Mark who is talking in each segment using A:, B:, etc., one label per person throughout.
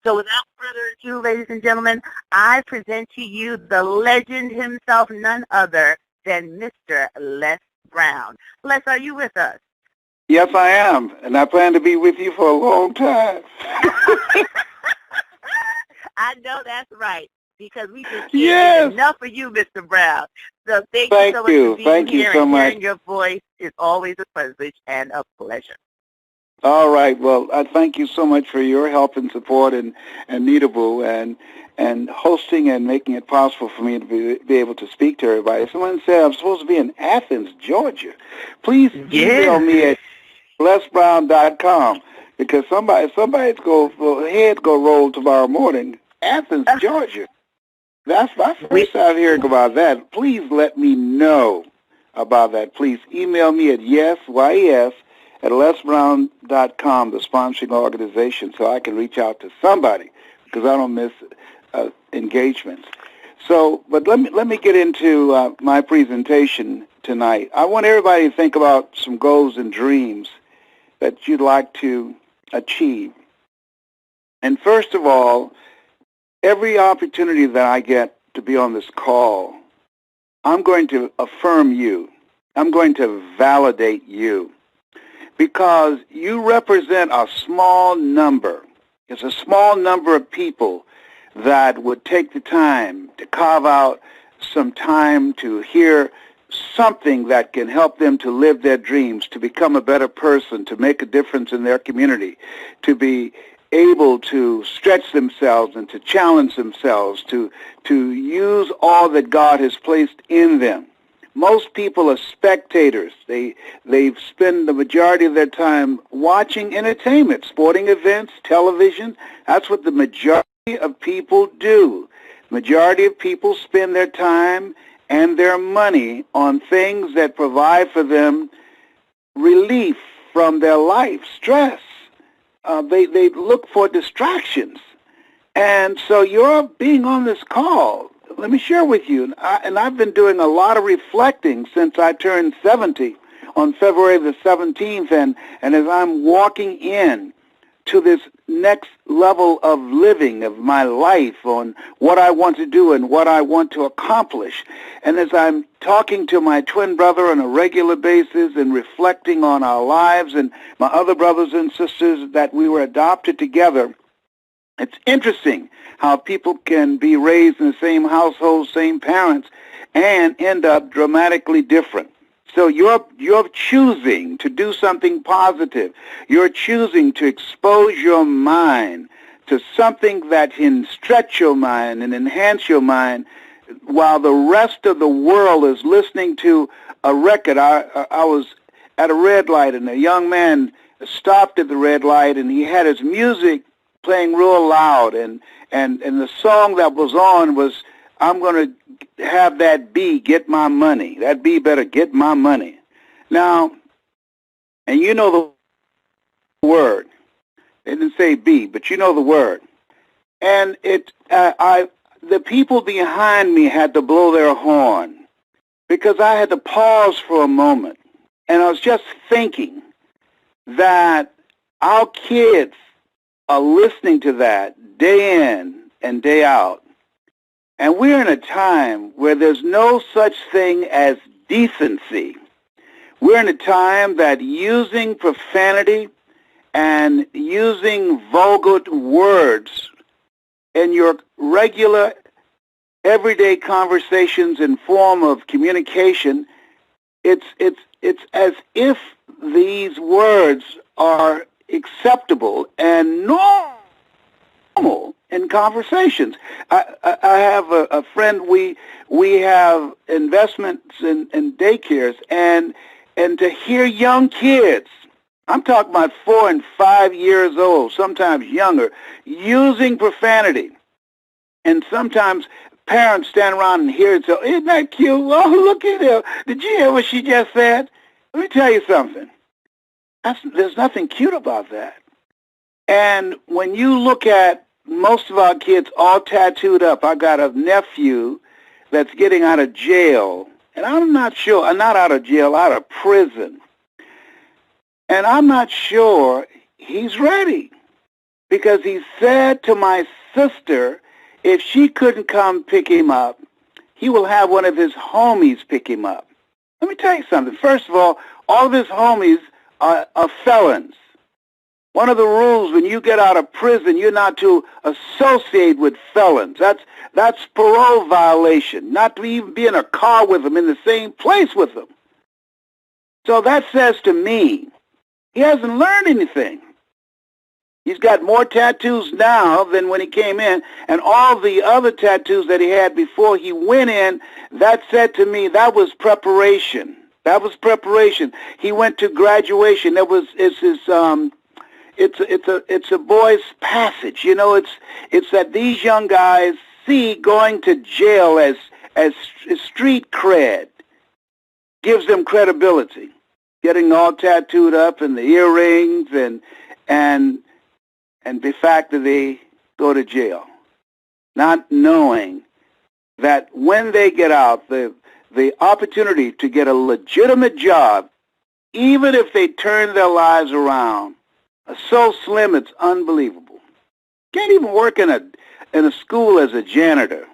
A: So without further ado, ladies and gentlemen, I present to you the legend himself, none other than Mr. Les Brown. Les, are you with us?
B: Yes, I am, and I plan to be with you for a long time.
A: I know that's right, because we just can't get enough of you, Mr. Brown. So thank you so much for being here, and hearing your voice is always a privilege and a pleasure.
B: All right. Well, I thank you so much for your help and support, and Nita Boo, and hosting and making it possible for me to be able to speak to everybody. Someone said I'm supposed to be in Athens, Georgia. Please email me at lesbrown.com, because somebody's head go roll tomorrow morning. Athens, Georgia. That's my first time hearing about that. Please let me know about that. Please email me at yes at lesbrown.com, the sponsoring organization, so I can reach out to somebody, because I don't miss engagements. So, but let me get into my presentation tonight. I want everybody to think about some goals and dreams that you'd like to achieve. And first of all, every opportunity that I get to be on this call, I'm going to affirm you. I'm going to validate you, because you represent a small number. It's a small number of people that would take the time to carve out some time to hear something that can help them to live their dreams, to become a better person, to make a difference in their community, to be able to stretch themselves and to challenge themselves, to use all that God has placed in them. Most people are spectators. They spend the majority of their time watching entertainment, sporting events, television. That's what the majority of people do. Majority of people spend their time and their money on things that provide for them relief from their life, stress. They look for distractions. And so you're being on this call. Let me share with you, and I've been doing a lot of reflecting since I turned 70 on February the 17th, and as I'm walking in to this next level of living of my life, on what I want to do and what I want to accomplish. And as I'm talking to my twin brother on a regular basis and reflecting on our lives and my other brothers and sisters that we were adopted together, it's interesting how people can be raised in the same household, same parents, and end up dramatically different. So you're choosing to do something positive. You're choosing to expose your mind to something that can stretch your mind and enhance your mind, while the rest of the world is listening to a record. I was at a red light, and a young man stopped at the red light, and he had his music playing real loud, and the song that was on was, I'm going to have that bee get my money. That bee better get my money. Now, and you know the word. It didn't say bee, but you know the word. And the people behind me had to blow their horn, because I had to pause for a moment. And I was just thinking that our kids are listening to that day in and day out. And we're in a time where there's no such thing as decency. We're in a time that using profanity and using vulgar words in your regular, everyday conversations and form of communication, it's as if these words are acceptable and normal in conversations. I have a friend, we have investments in daycares, and to hear young kids, I'm talking about 4 and 5 years old, sometimes younger, using profanity. And sometimes parents stand around and hear it, so, isn't that cute? Oh, look at her. Did you hear what she just said? Let me tell you something. There's nothing cute about that. And when you look at most of our kids all tattooed up, I got a nephew that's getting out of jail, and I'm not sure, not out of jail, out of prison. And I'm not sure he's ready. because he said to my sister, if she couldn't come pick him up, he will have one of his homies pick him up. Let me tell you something. First of all of his homies are felons. One of the rules when you get out of prison, you're not to associate with felons. That's parole violation, not to even be in a car with them, in the same place with them. So that says to me, he hasn't learned anything. He's got more tattoos now than when he came in, and all the other tattoos that he had before he went in, that said to me, that was preparation. That was preparation. He went to graduation. It's a boy's passage. You know, it's that these young guys see going to jail as street cred. Gives them credibility. Getting all tattooed up and the earrings and the fact that they go to jail. Not knowing that when they get out, the opportunity to get a legitimate job, even if they turn their lives around, are so slim it's unbelievable. Can't even work in a school as a janitor.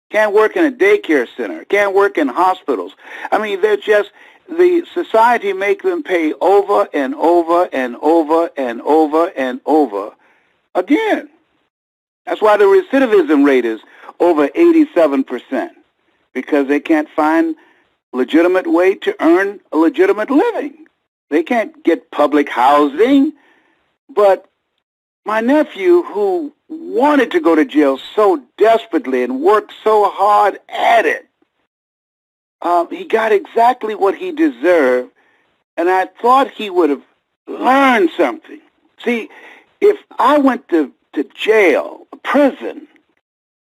B: Can't work in a daycare center. Can't work in hospitals. I mean, they're just, the society make them pay over and over and over and over and over again. That's why the recidivism rate is over 87%, because they can't find a legitimate way to earn a legitimate living. They can't get public housing. But my nephew, who wanted to go to jail so desperately and worked so hard at it, he got exactly what he deserved, and I thought he would have learned something. See, if I went to jail, prison,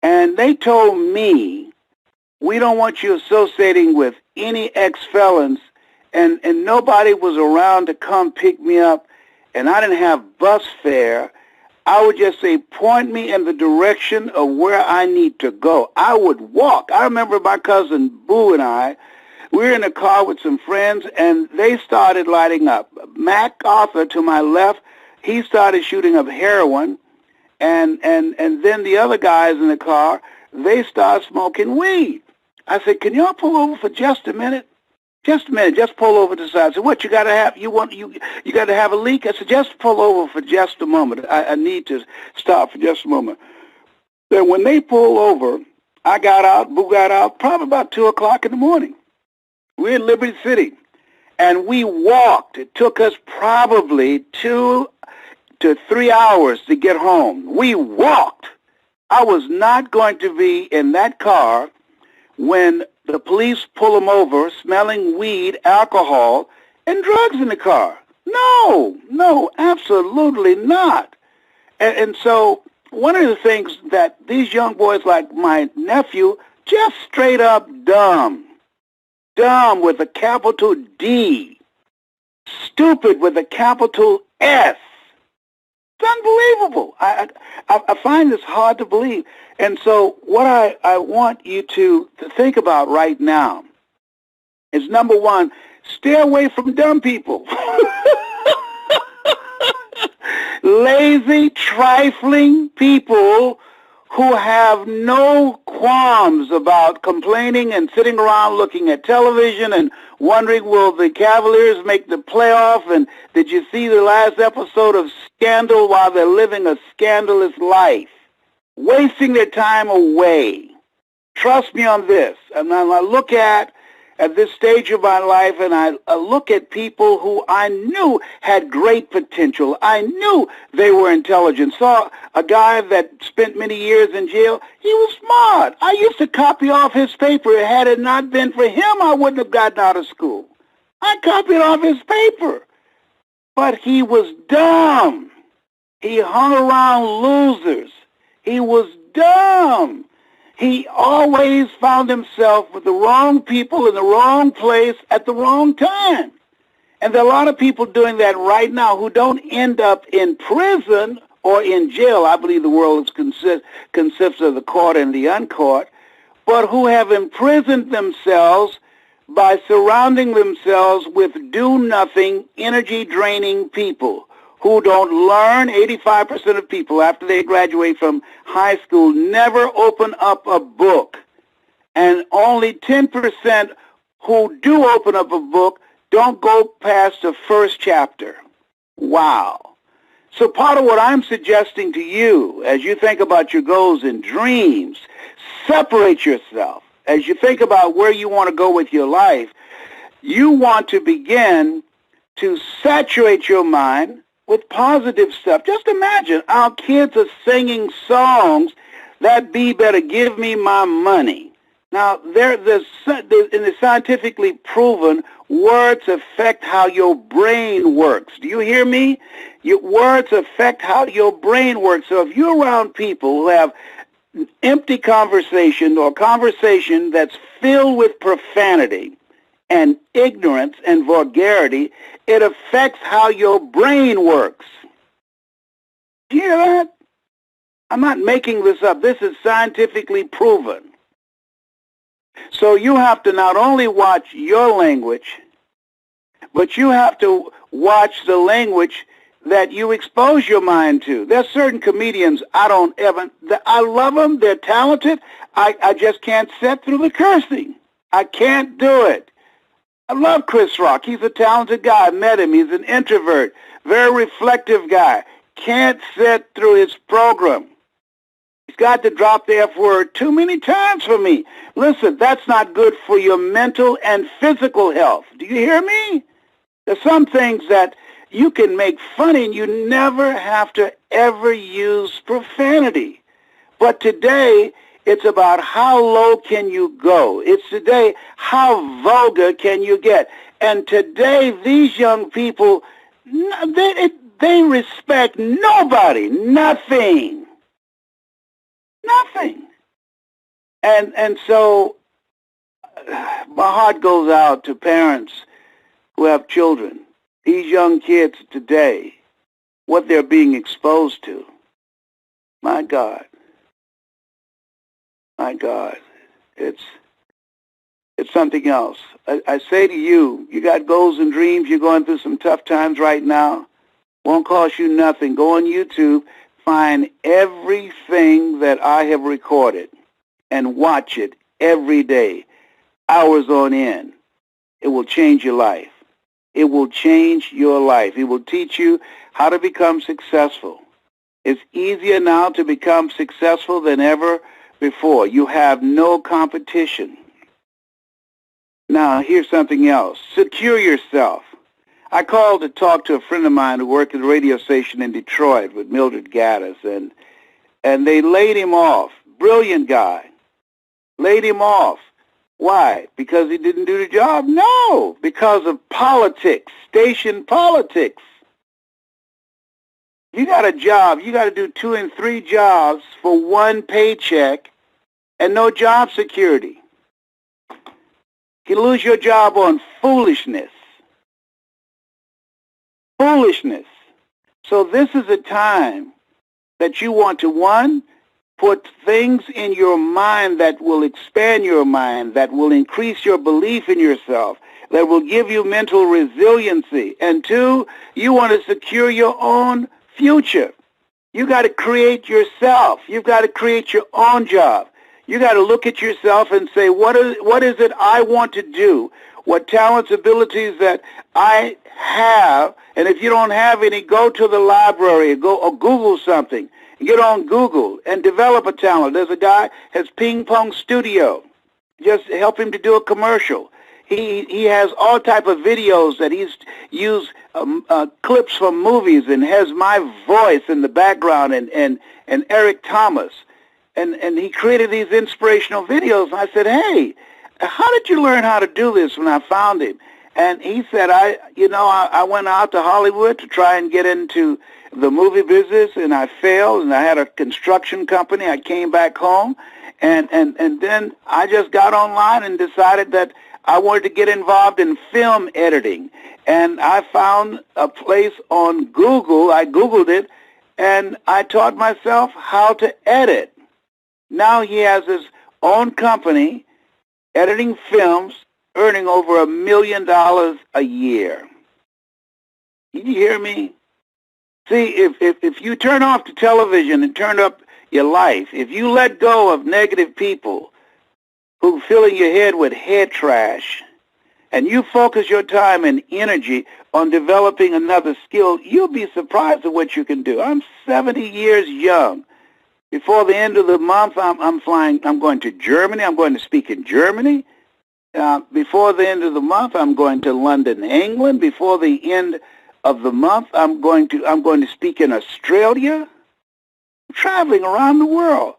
B: and they told me, we don't want you associating with any ex-felons, and nobody was around to come pick me up, and I didn't have bus fare, I would just say, point me in the direction of where I need to go. I would walk. I remember my cousin Boo and I, we were in a car with some friends, and they started lighting up. Mac Arthur to my left, he started shooting up heroin, and then the other guys in the car, they started smoking weed. I said, can y'all pull over for just a minute? Just a minute, just pull over to the side. I said, what, you got to have, you got to have a leak? I said, just pull over for just a moment. I need to stop for just a moment. Then when they pulled over, I got out, Boo got out, probably about 2 o'clock in the morning. We're in Liberty City, and we walked. It took us probably 2 to 3 hours to get home. We walked. I was not going to be in that car when the police pull them over smelling weed, alcohol, and drugs in the car. No, absolutely not. And so one of the things that these young boys like my nephew, just straight up dumb with a capital D, stupid with a capital S. It's unbelievable. I find this hard to believe. And so what I want you to think about right now is, number one, stay away from dumb people. Lazy, trifling people who have no qualms about complaining and sitting around looking at television and wondering, will the Cavaliers make the playoff? And did you see the last episode of Scandal while they're living a scandalous life? Wasting their time away. Trust me on this. And I look at this stage of my life, and I look at people who I knew had great potential. I knew they were intelligent. Saw a guy that spent many years in jail. He was smart. I used to copy off his paper. Had it not been for him, I wouldn't have gotten out of school. I copied off his paper. But he was dumb. He hung around losers. He was dumb. He always found himself with the wrong people in the wrong place at the wrong time. And there are a lot of people doing that right now who don't end up in prison or in jail. I believe the world consists of the caught and the uncaught, but who have imprisoned themselves by surrounding themselves with do-nothing, energy-draining people who don't learn, 85% of people after they graduate from high school never open up a book. And only 10% who do open up a book don't go past the first chapter. Wow. So part of what I'm suggesting to you as you think about your goals and dreams, separate yourself. As you think about where you want to go with your life, you want to begin to saturate your mind with positive stuff. Just imagine our kids are singing songs that be better give me my money. Now, it's scientifically proven words affect how your brain works. Do you hear me? Your words affect how your brain works. So if you're around people who have empty conversation or conversation that's filled with profanity and ignorance and vulgarity, it affects how your brain works. Do you hear that? I'm not making this up. This is scientifically proven. So you have to not only watch your language, but you have to watch the language that you expose your mind to. There's certain comedians I love them, they're talented, I just can't sit through the cursing. I can't do it. I love Chris Rock. He's a talented guy. I met him. He's an introvert, very reflective guy. Can't sit through his program. He's got to drop the F word too many times for me. Listen, that's not good for your mental and physical health. Do you hear me? There's some things that you can make funny and you never have to ever use profanity. But today, it's about how low can you go. It's today, how vulgar can you get. And today, these young people, they respect nobody, nothing. Nothing. And so my heart goes out to parents who have children. These young kids today, what they're being exposed to. My God. My God. It's something else. I say to you, you got goals and dreams. You're going through some tough times right now. Won't cost you nothing. Go on YouTube. Find everything that I have recorded and watch it every day, hours on end. It will change your life. It will change your life. It will teach you how to become successful. It's easier now to become successful than ever before. You have no competition. Now, here's something else. Secure yourself. I called to talk to a friend of mine who worked at a radio station in Detroit with Mildred Gaddis, and they laid him off. Brilliant guy. Laid him off. Why? Because he didn't do the job? No, because of politics, station politics. You got a job, you got to do 2 and 3 jobs for one paycheck and no job security. You can lose your job on foolishness. Foolishness. So this is a time that you want to, one, put things in your mind that will expand your mind, that will increase your belief in yourself, that will give you mental resiliency. And 2, you want to secure your own future. You got to create yourself. You've got to create your own job. You got to look at yourself and say, what is it I want to do? What talents, abilities that I have, and if you don't have any, go to the library or Google something. Get on Google and develop a talent. There's a guy has Ping Pong Studio. Just help him to do a commercial. He has all type of videos that he's used clips from movies and has my voice in the background and Eric Thomas. And he created these inspirational videos. And I said, hey, how did you learn how to do this when I found him? And he said, I went out to Hollywood to try and get into the movie business, and I failed, and I had a construction company. I came back home, and then I just got online and decided that I wanted to get involved in film editing. And I found a place on Google. I Googled it, and I taught myself how to edit. Now he has his own company, editing films, earning over $1 million a year. Did you hear me? See, if you turn off the television and turn up your life, if you let go of negative people who filling your head with head trash, and you focus your time and energy on developing another skill, you'll be surprised at what you can do. I'm 70 years young. Before the end of the month, I'm flying. I'm going to Germany. I'm going to speak in Germany. Before the end of the month, I'm going to London, England. Before the end of the month, I'm going to speak in Australia. I'm traveling around the world,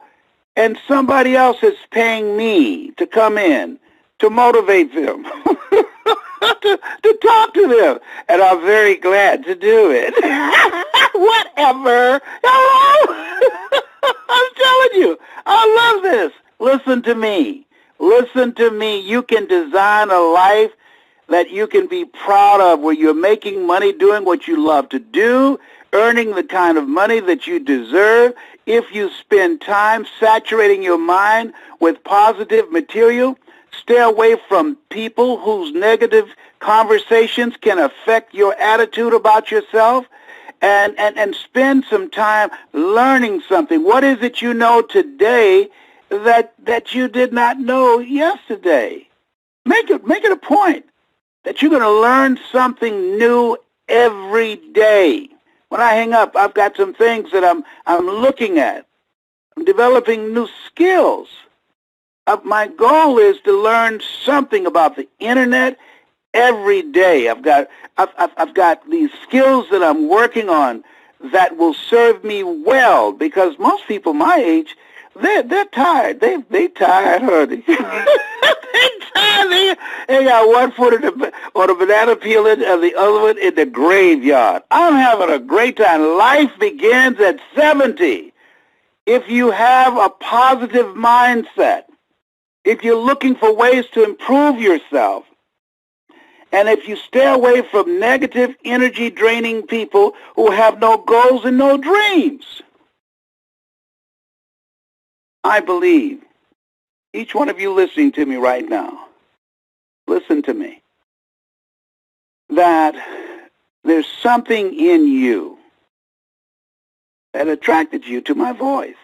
B: and somebody else is paying me to come in to motivate them, to talk to them, and I'm very glad to do it. Whatever. Hello? I'm telling you, I love this. Listen to me. Listen to me. You can design a life that you can be proud of, where you're making money doing what you love to do, earning the kind of money that you deserve. If you spend time saturating your mind with positive material, stay away from people whose negative conversations can affect your attitude about yourself, and spend some time learning something. What is it you know today that you did not know yesterday? Make it a point that you're going to learn something new every day. When I hang up, I've got some things that I'm looking at. I'm developing new skills. My goal is to learn something about the internet every day. I've got these skills that I'm working on that will serve me well, because most people my age, they're tired. They tired, honey. They tired. They got one foot on a banana peel and the other one in the graveyard. I'm having a great time. Life begins at 70. If you have a positive mindset, if you're looking for ways to improve yourself, and if you stay away from negative, energy-draining people who have no goals and no dreams, I believe, each one of you listening to me right now, listen to me, that there's something in you that attracted you to my voice.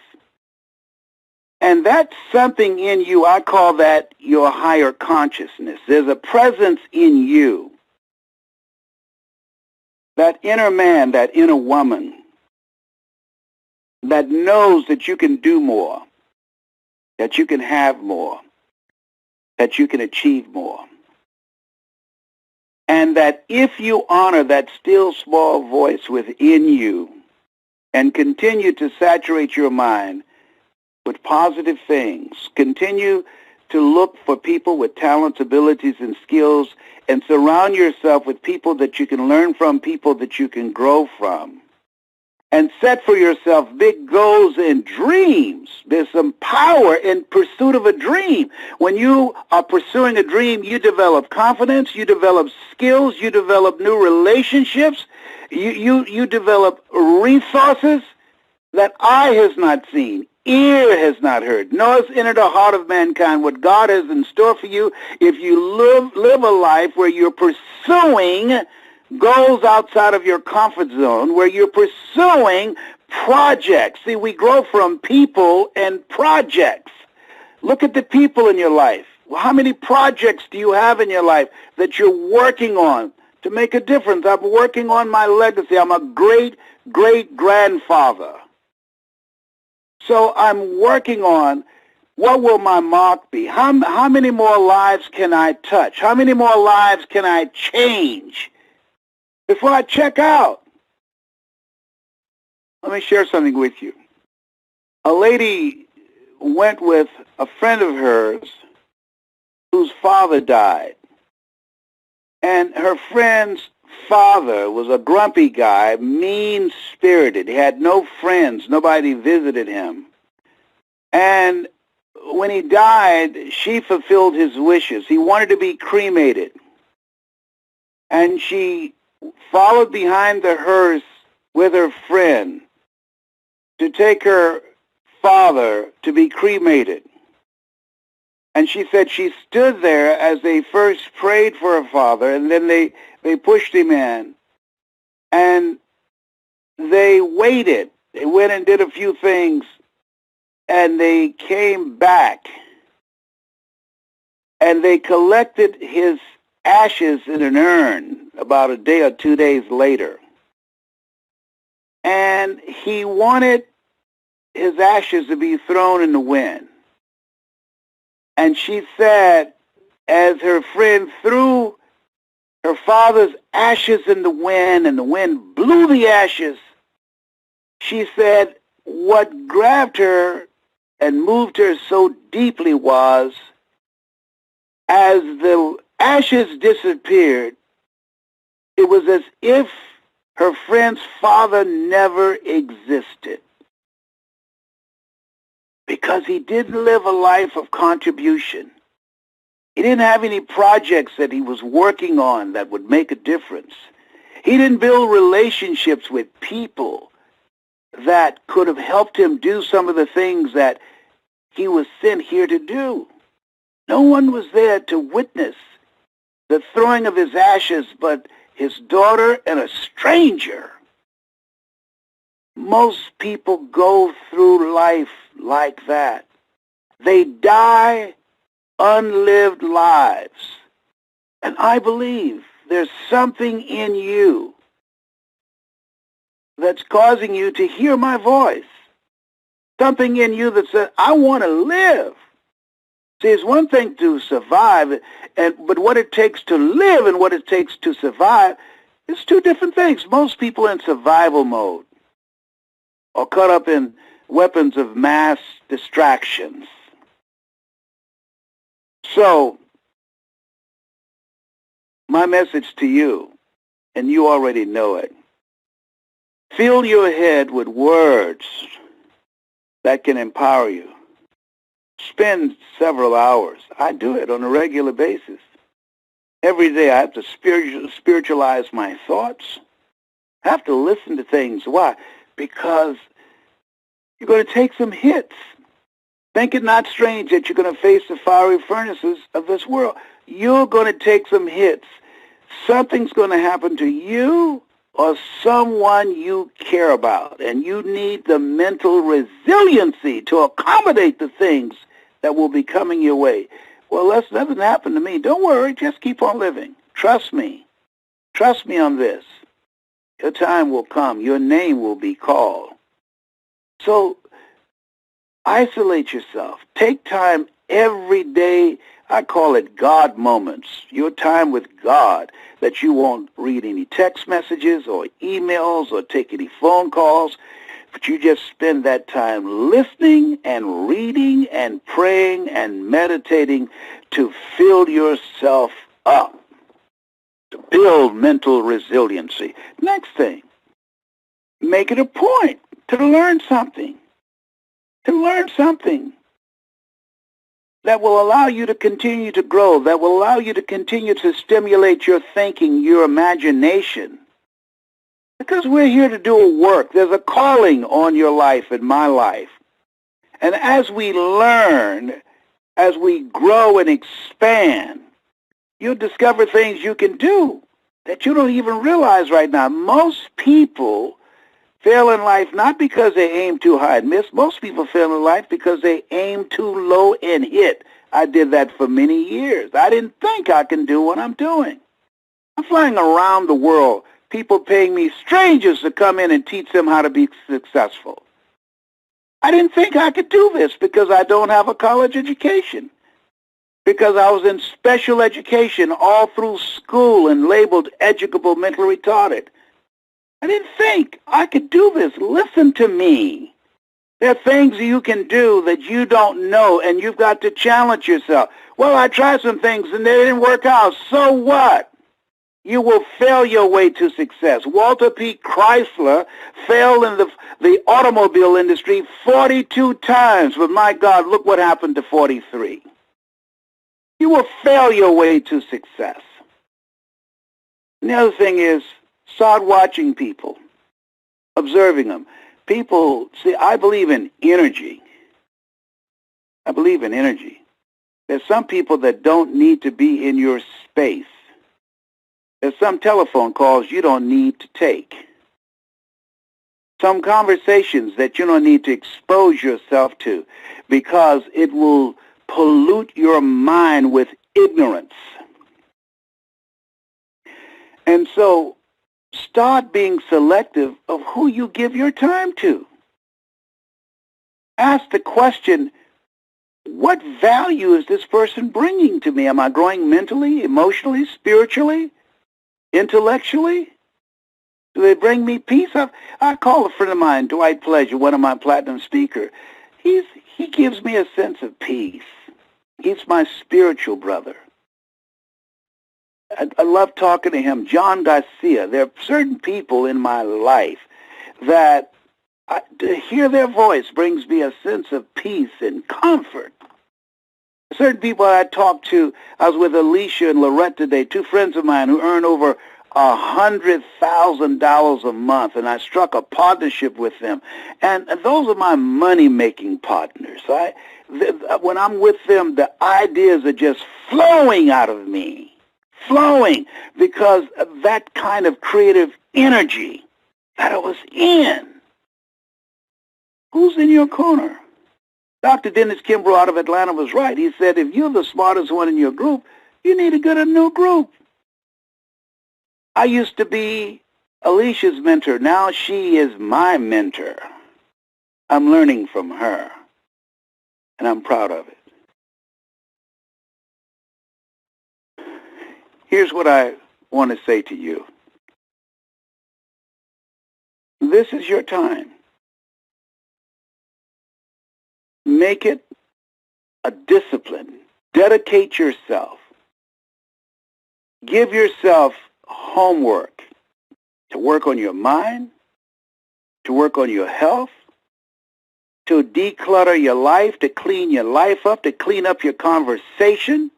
B: And that something in you, I call that your higher consciousness. There's a presence in you, that inner man, that inner woman, that knows that you can do more, that you can have more, that you can achieve more. And that if you honor that still small voice within you and continue to saturate your mind with positive things, continue to look for people with talents, abilities, and skills, and surround yourself with people that you can learn from, people that you can grow from, and set for yourself big goals and dreams. There's some power in pursuit of a dream. When you are pursuing a dream, you develop confidence, you develop skills, you develop new relationships, you develop resources that eye has not seen, ear has not heard, nor has entered the heart of mankind what God has in store for you if you live a life where you're pursuing goals outside of your comfort zone, where you're pursuing projects. See, we grow from people and projects. Look at the people in your life. Well, how many projects do you have in your life that you're working on to make a difference? I'm working on my legacy. I'm a great-great-grandfather. So I'm working on what will my mark be? How many more lives can I touch? How many more lives can I change before I check out? Let me share something with you. A lady went with a friend of hers whose father died. And her friend's father was a grumpy guy, mean-spirited. He had no friends. Nobody visited him. And when he died, she fulfilled his wishes. He wanted to be cremated. And she followed behind the hearse with her friend to take her father to be cremated. And she said she stood there as they first prayed for her father, and then they pushed him in. And they waited. They went and did a few things, and they came back, and they collected his ashes in an urn about a day or 2 days later. And he wanted his ashes to be thrown in the wind. And she said, as her friend threw her father's ashes in the wind, and the wind blew the ashes, she said what grabbed her and moved her so deeply was, as the ashes disappeared, it was as if her friend's father never existed, because he didn't live a life of contribution. He didn't have any projects that he was working on that would make a difference. He didn't build relationships with people that could have helped him do some of the things that he was sent here to do. No one was there to witness the throwing of his ashes but his daughter and a stranger. Most people go through life like that. They die unlived lives. And I believe there's something in you that's causing you to hear my voice. Something in you that says, I want to live. See, it's one thing to survive, but what it takes to live and what it takes to survive is two different things. Most people in survival mode are caught up in weapons of mass distractions. So, my message to you, and you already know it, fill your head with words that can empower you. Spend several hours. I do it on a regular basis. Every day I have to spiritualize my thoughts. I have to listen to things. Why? Because you're going to take some hits. Think it not strange that you're going to face the fiery furnaces of this world. You're going to take some hits. Something's going to happen to you or someone you care about, and you need the mental resiliency to accommodate the things that will be coming your way. Well, that's nothing happened to me. Don't worry, just keep on living. Trust me. Trust me on this. Your time will come. Your name will be called. So isolate yourself. Take time every day. I call it God moments. Your time with God, that you won't read any text messages or emails or take any phone calls, but you just spend that time listening and reading and praying and meditating to fill yourself up, to build mental resiliency. Next thing, make it a point to learn something. To learn something that will allow you to continue to grow, that will allow you to continue to stimulate your thinking, your imagination. Because we're here to do a work. There's a calling on your life and my life. And as we learn, as we grow and expand, you'll discover things you can do that you don't even realize right now. Most people fail in life not because they aim too high and miss. Most people fail in life because they aim too low and hit. I did that for many years. I didn't think I can do what I'm doing. I'm flying around the world, people paying me, strangers, to come in and teach them how to be successful. I didn't think I could do this because I don't have a college education, because I was in special education all through school and labeled educable mentally retarded. I didn't think I could do this. Listen to me. There are things you can do that you don't know, and you've got to challenge yourself. Well, I tried some things and they didn't work out. So what? You will fail your way to success. Walter P. Chrysler failed in the automobile industry 42 times, but my God, look what happened to 43. You will fail your way to success. And the other thing is, start watching people, observing them. People, see, I believe in energy. I believe in energy. There's some people that don't need to be in your space. There's some telephone calls you don't need to take. some conversations that you don't need to expose yourself to, because it will pollute your mind with ignorance. And so start being selective of who you give your time to. Ask the question, what value is this person bringing to me? Am I growing mentally, emotionally, spiritually, intellectually? Do they bring me peace? I call a friend of mine, Dwight Pleasure, one of my platinum speakers. He gives me a sense of peace. He's my spiritual brother. I love talking to him. John Garcia. There are certain people in my life that to hear their voice brings me a sense of peace and comfort. Certain people I talked to, I was with Alicia and Lorette today, two friends of mine who earn over $100,000 a month, and I struck a partnership with them. And those are my money-making partners. When I'm with them, the ideas are just flowing out of me. Flowing, because of that kind of creative energy that I was in. Who's in your corner? Dr. Dennis Kimbrough out of Atlanta was right. He said, if you're the smartest one in your group, you need to get a new group. I used to be Alicia's mentor. Now she is my mentor. I'm learning from her, and I'm proud of it. Here's what I want to say to you. This is your time. Make it a discipline. Dedicate yourself. Give yourself homework to work on your mind, to work on your health, to declutter your life, to clean your life up, to clean up your conversation,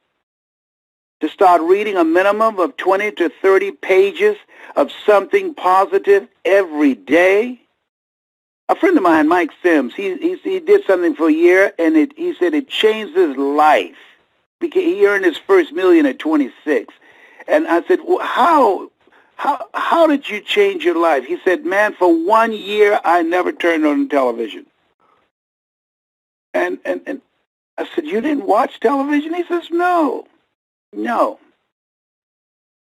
B: to start reading a minimum of 20 to 30 pages of something positive every day. A friend of mine, Mike Sims, he did something for a year, and he said it changed his life. Because he earned his first million at 26. And I said, well, how did you change your life? He said, man, for 1 year, I never turned on television. And I said, you didn't watch television? He says, no.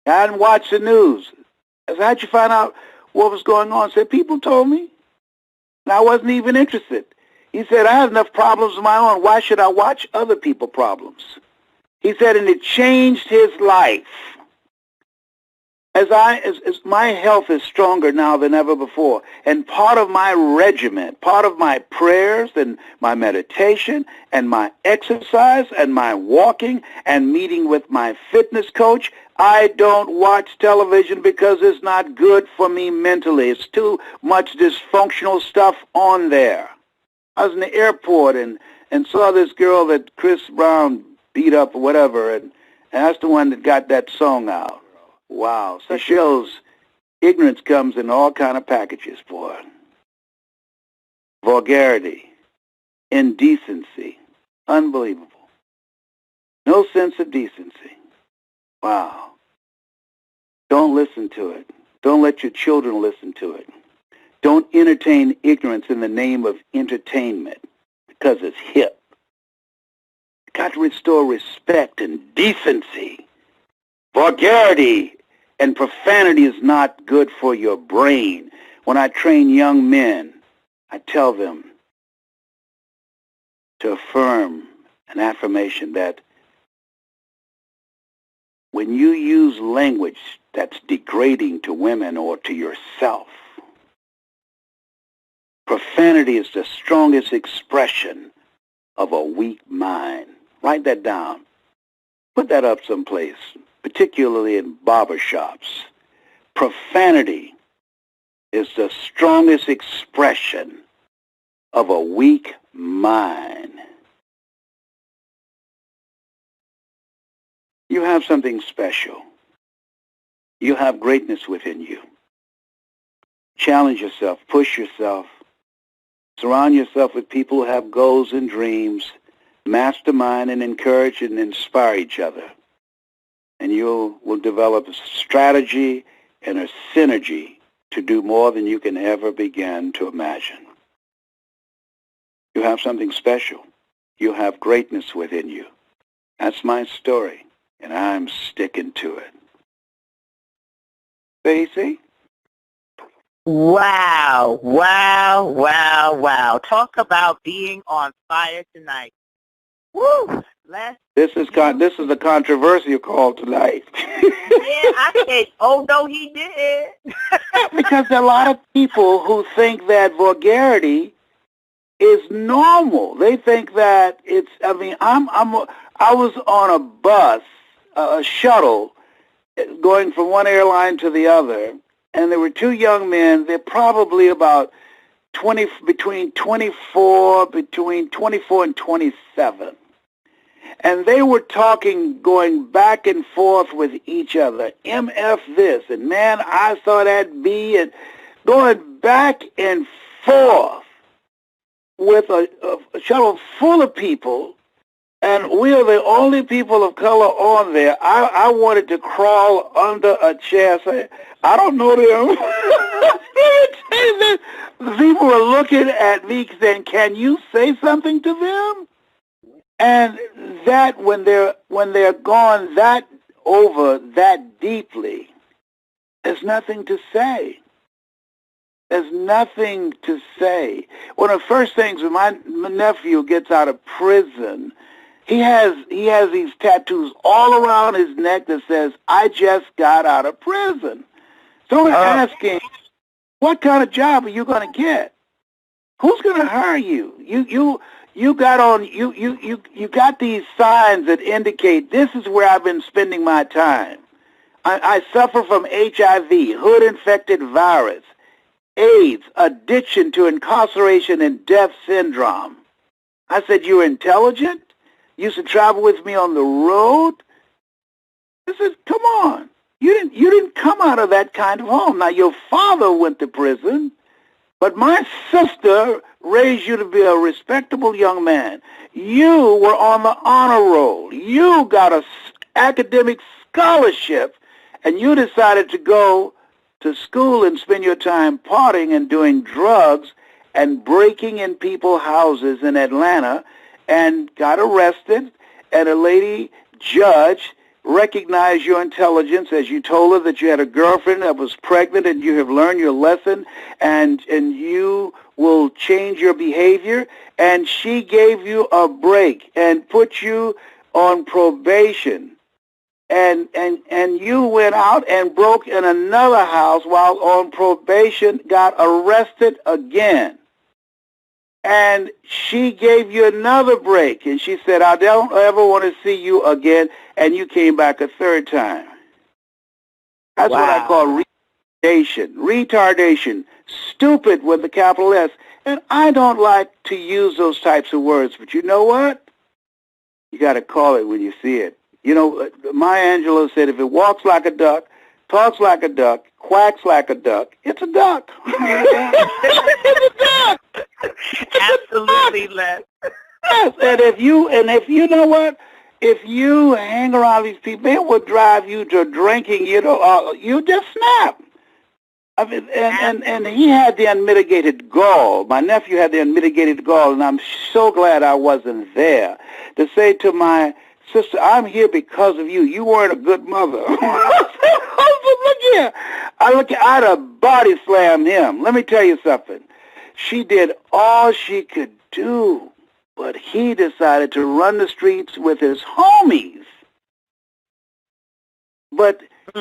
B: I didn't watch the news. I said, how'd you find out what was going on? He said, people told me. And I wasn't even interested. He said, I have enough problems of my own. Why should I watch other people's problems? He said, and it changed his life. As my health is stronger now than ever before, and part of my regimen, part of my prayers and my meditation and my exercise and my walking and meeting with my fitness coach, I don't watch television because it's not good for me mentally. It's too much dysfunctional stuff on there. I was in the airport and saw this girl that Chris Brown beat up or whatever, and that's the one that got that song out. Wow. So it shows ignorance comes in all kind of packages, boy. Vulgarity, indecency, unbelievable. No sense of decency. Wow. Don't listen to it. Don't let your children listen to it. Don't entertain ignorance in the name of entertainment because it's hip. You've got to restore respect and decency. Vulgarity and profanity is not good for your brain. When I train young men, I tell them to affirm an affirmation that when you use language that's degrading to women or to yourself, profanity is the strongest expression of a weak mind. Write that down. Put that up someplace, particularly in barbershops. Profanity is the strongest expression of a weak mind. You have something special. You have greatness within you. Challenge yourself, push yourself. Surround yourself with people who have goals and dreams. Mastermind and encourage and inspire each other. And you will develop a strategy and a synergy to do more than you can ever begin to imagine. You have something special. You have greatness within you. That's my story, and I'm sticking to it. Tracy?
A: Wow, wow, wow, wow. Talk about being on fire tonight. Woo!
B: This is a controversial call tonight.
A: Yeah, I said, oh, no, he did.
B: Because there are a lot of people who think that vulgarity is normal. They think that it's, I was on a bus, a shuttle, going from one airline to the other, and there were two young men. They're probably about between 24 and 27. And they were talking, going back and forth with each other. MF this, and man, I saw that B, and going back and forth with a shuttle full of people, and we are the only people of color on there. I wanted to crawl under a chair, say, I don't know them. The people were looking at me saying, can you say something to them? And that when they're gone that over that deeply, there's nothing to say. There's nothing to say. One of the first things when my nephew gets out of prison, he has these tattoos all around his neck that says, I just got out of prison. So I'm asking, what kind of job are you going to get? Who's going to hire you? You got these signs that indicate this is where I've been spending my time. I suffer from HIV, hood-infected virus, AIDS, addiction to incarceration and death syndrome. I said, you're intelligent? You used to travel with me on the road? I said, come on. You didn't come out of that kind of home. Now, your father went to prison, but my sister raised you to be a respectable young man. You were on the honor roll. You got an academic scholarship, and you decided to go to school and spend your time partying and doing drugs and breaking in people's houses in Atlanta, and got arrested, and a lady judge recognized your intelligence as you told her that you had a girlfriend that was pregnant and you have learned your lesson and you will change your behavior, and she gave you a break and put you on probation. And you went out and broke in another house while on probation, got arrested again. And she gave you another break, and she said, I don't ever want to see you again, and you came back a third time. That's what I call retardation, stupid with a capital S. And I don't like to use those types of words, but you know what? You got to call it when you see it. You know, Maya Angelou said, if it walks like a duck, talks like a duck, quacks like a duck, it's a duck. It's a duck.
A: Absolutely, Les.
B: Yes, and if you know what, if you hang around these people, it will drive you to drinking. You just snap. I mean, and he had the unmitigated gall. My nephew had the unmitigated gall, and I'm so glad I wasn't there to say to my sister, I'm here because of you. You weren't a good mother. Look here. I'd have body slammed him. Let me tell you something. She did all she could do, but he decided to run the streets with his homies. But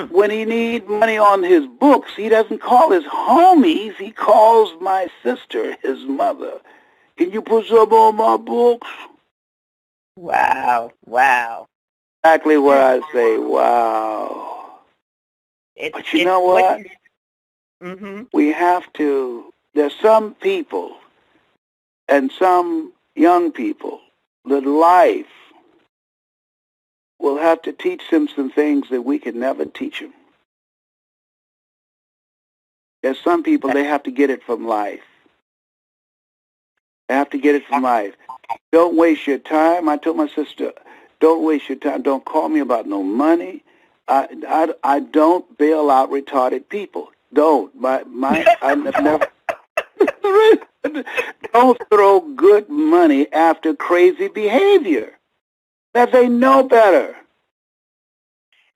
B: when he needs money on his books, he doesn't call his homies. He calls my sister his mother. Can you put some on my books?
A: Wow.
B: Exactly what I say, wow. But you know what? We have to, there's some people and some young people that life will have to teach them some things that we can never teach them. There's some people, they have to get it from life. They have to get it from life. Don't waste your time. I told my sister, don't waste your time. Don't call me about no money. I don't bail out retarded people. Don't. I've never. Don't throw good money after crazy behavior. That they know better.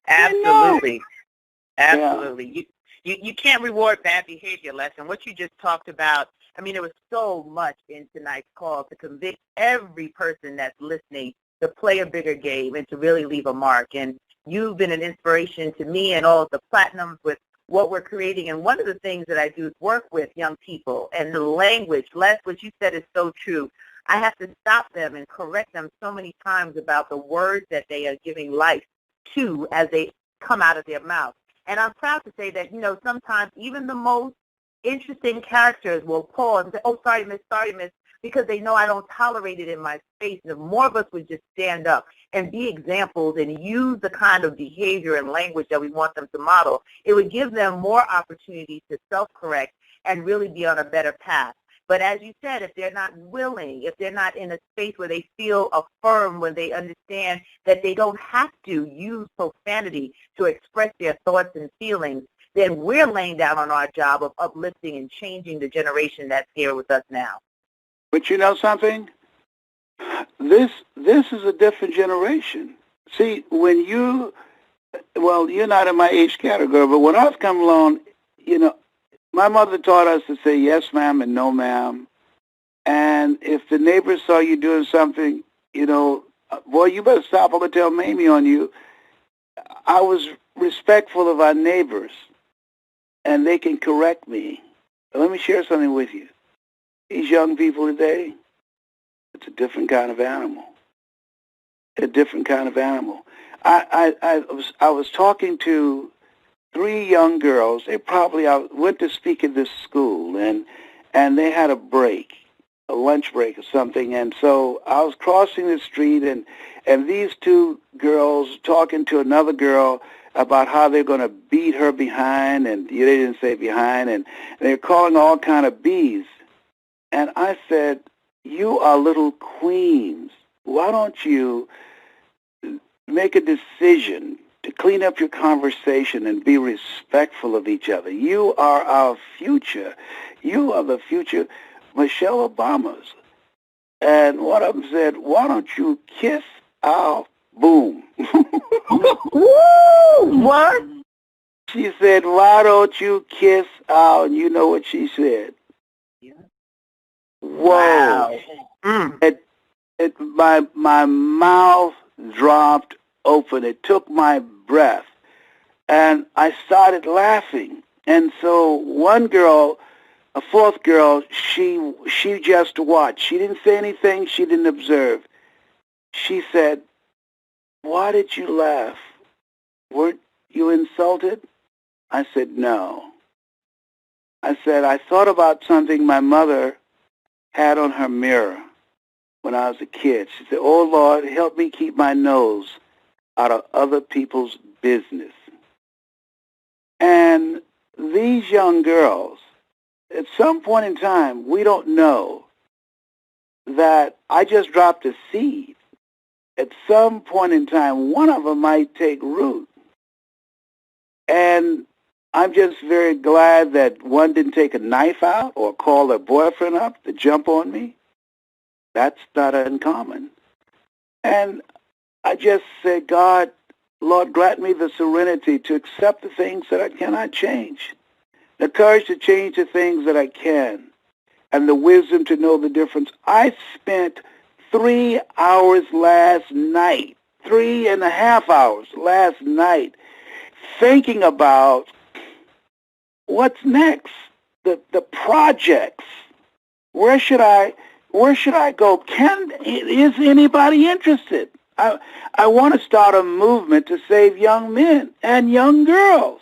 A: Absolutely. Absolutely. Yeah. You can't reward bad behavior, Les. And what you just talked about, I mean, there was so much in tonight's call to convict every person that's listening to play a bigger game and to really leave a mark. And you've been an inspiration to me and all of the platinums with what we're creating. And one of the things that I do is work with young people and the language. Les, what you said is so true. I have to stop them and correct them so many times about the words that they are giving life to as they come out of their mouth. And I'm proud to say that, sometimes even the most interesting characters will pause and say, oh, sorry, miss, because they know I don't tolerate it in my space. And if more of us would just stand up and be examples and use the kind of behavior and language that we want them to model, it would give them more opportunity to self-correct and really be on a better path. But as you said, if they're not willing, if they're not in a space where they feel affirmed, when they understand that they don't have to use profanity to express their thoughts and feelings, then we're laying down on our job of uplifting and changing the generation that's here with us now.
B: But you know something? This is a different generation. See, you're not in my age category, but when I was coming along, my mother taught us to say yes, ma'am, and no, ma'am. And if the neighbors saw you doing something, boy, you better stop. I'm going to tell Mamie on you. I was respectful of our neighbors, and they can correct me. But let me share something with you. These young people today, it's a different kind of animal. A different kind of animal. I was talking to 3 young girls. They probably went to speak at this school, and they had a break, a lunch break or something. And so I was crossing the street, and these 2 girls talking to another girl about how they're going to beat her behind, and they didn't say behind, and they're calling all kind of B's. And I said, you are little queens. Why don't you make a decision to clean up your conversation and be respectful of each other? You are our future. You are the future Michelle Obamas. And one of them said, why don't you kiss our boom?
A: What?
B: She said, why don't you kiss our, and you know what she said?
A: Yeah.
B: Whoa.
A: Wow.
B: My mouth dropped open. It took my breath. And I started laughing. And so one girl, a 4th girl, she just watched. She didn't say anything. She didn't observe. She said, why did you laugh? Weren't you insulted? I said, no. I said, I thought about something my mother had on her mirror when I was a kid. She said, oh, Lord, help me keep my nose out of other people's business. And these young girls, at some point in time, we don't know that I just dropped a seed. At some point in time, one of them might take root. And I'm just very glad that one didn't take a knife out or call their boyfriend up to jump on me. That's not uncommon. And I just said, God, Lord, grant me the serenity to accept the things that I cannot change, the courage to change the things that I can, and the wisdom to know the difference. I spent 3 hours last night, 3.5 hours last night, thinking about what's next, the projects. Where should I go? Is anybody interested? I want to start a movement to save young men and young girls.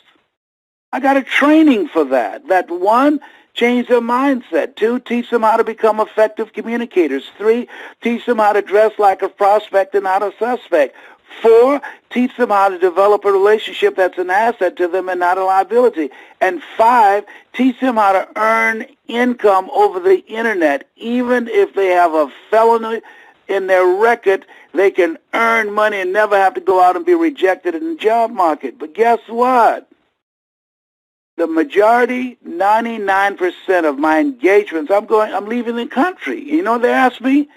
B: I got a training for that. That 1, change their mindset. 2, teach them how to become effective communicators. 3, teach them how to dress like a prospect and not a suspect. 4, teach them how to develop a relationship that's an asset to them and not a liability. And 5, teach them how to earn income over the internet. Even if they have a felony in their record, they can earn money and never have to go out and be rejected in the job market. But guess what? the majority, 99% of my engagements, I'm leaving the country. You know, they ask me,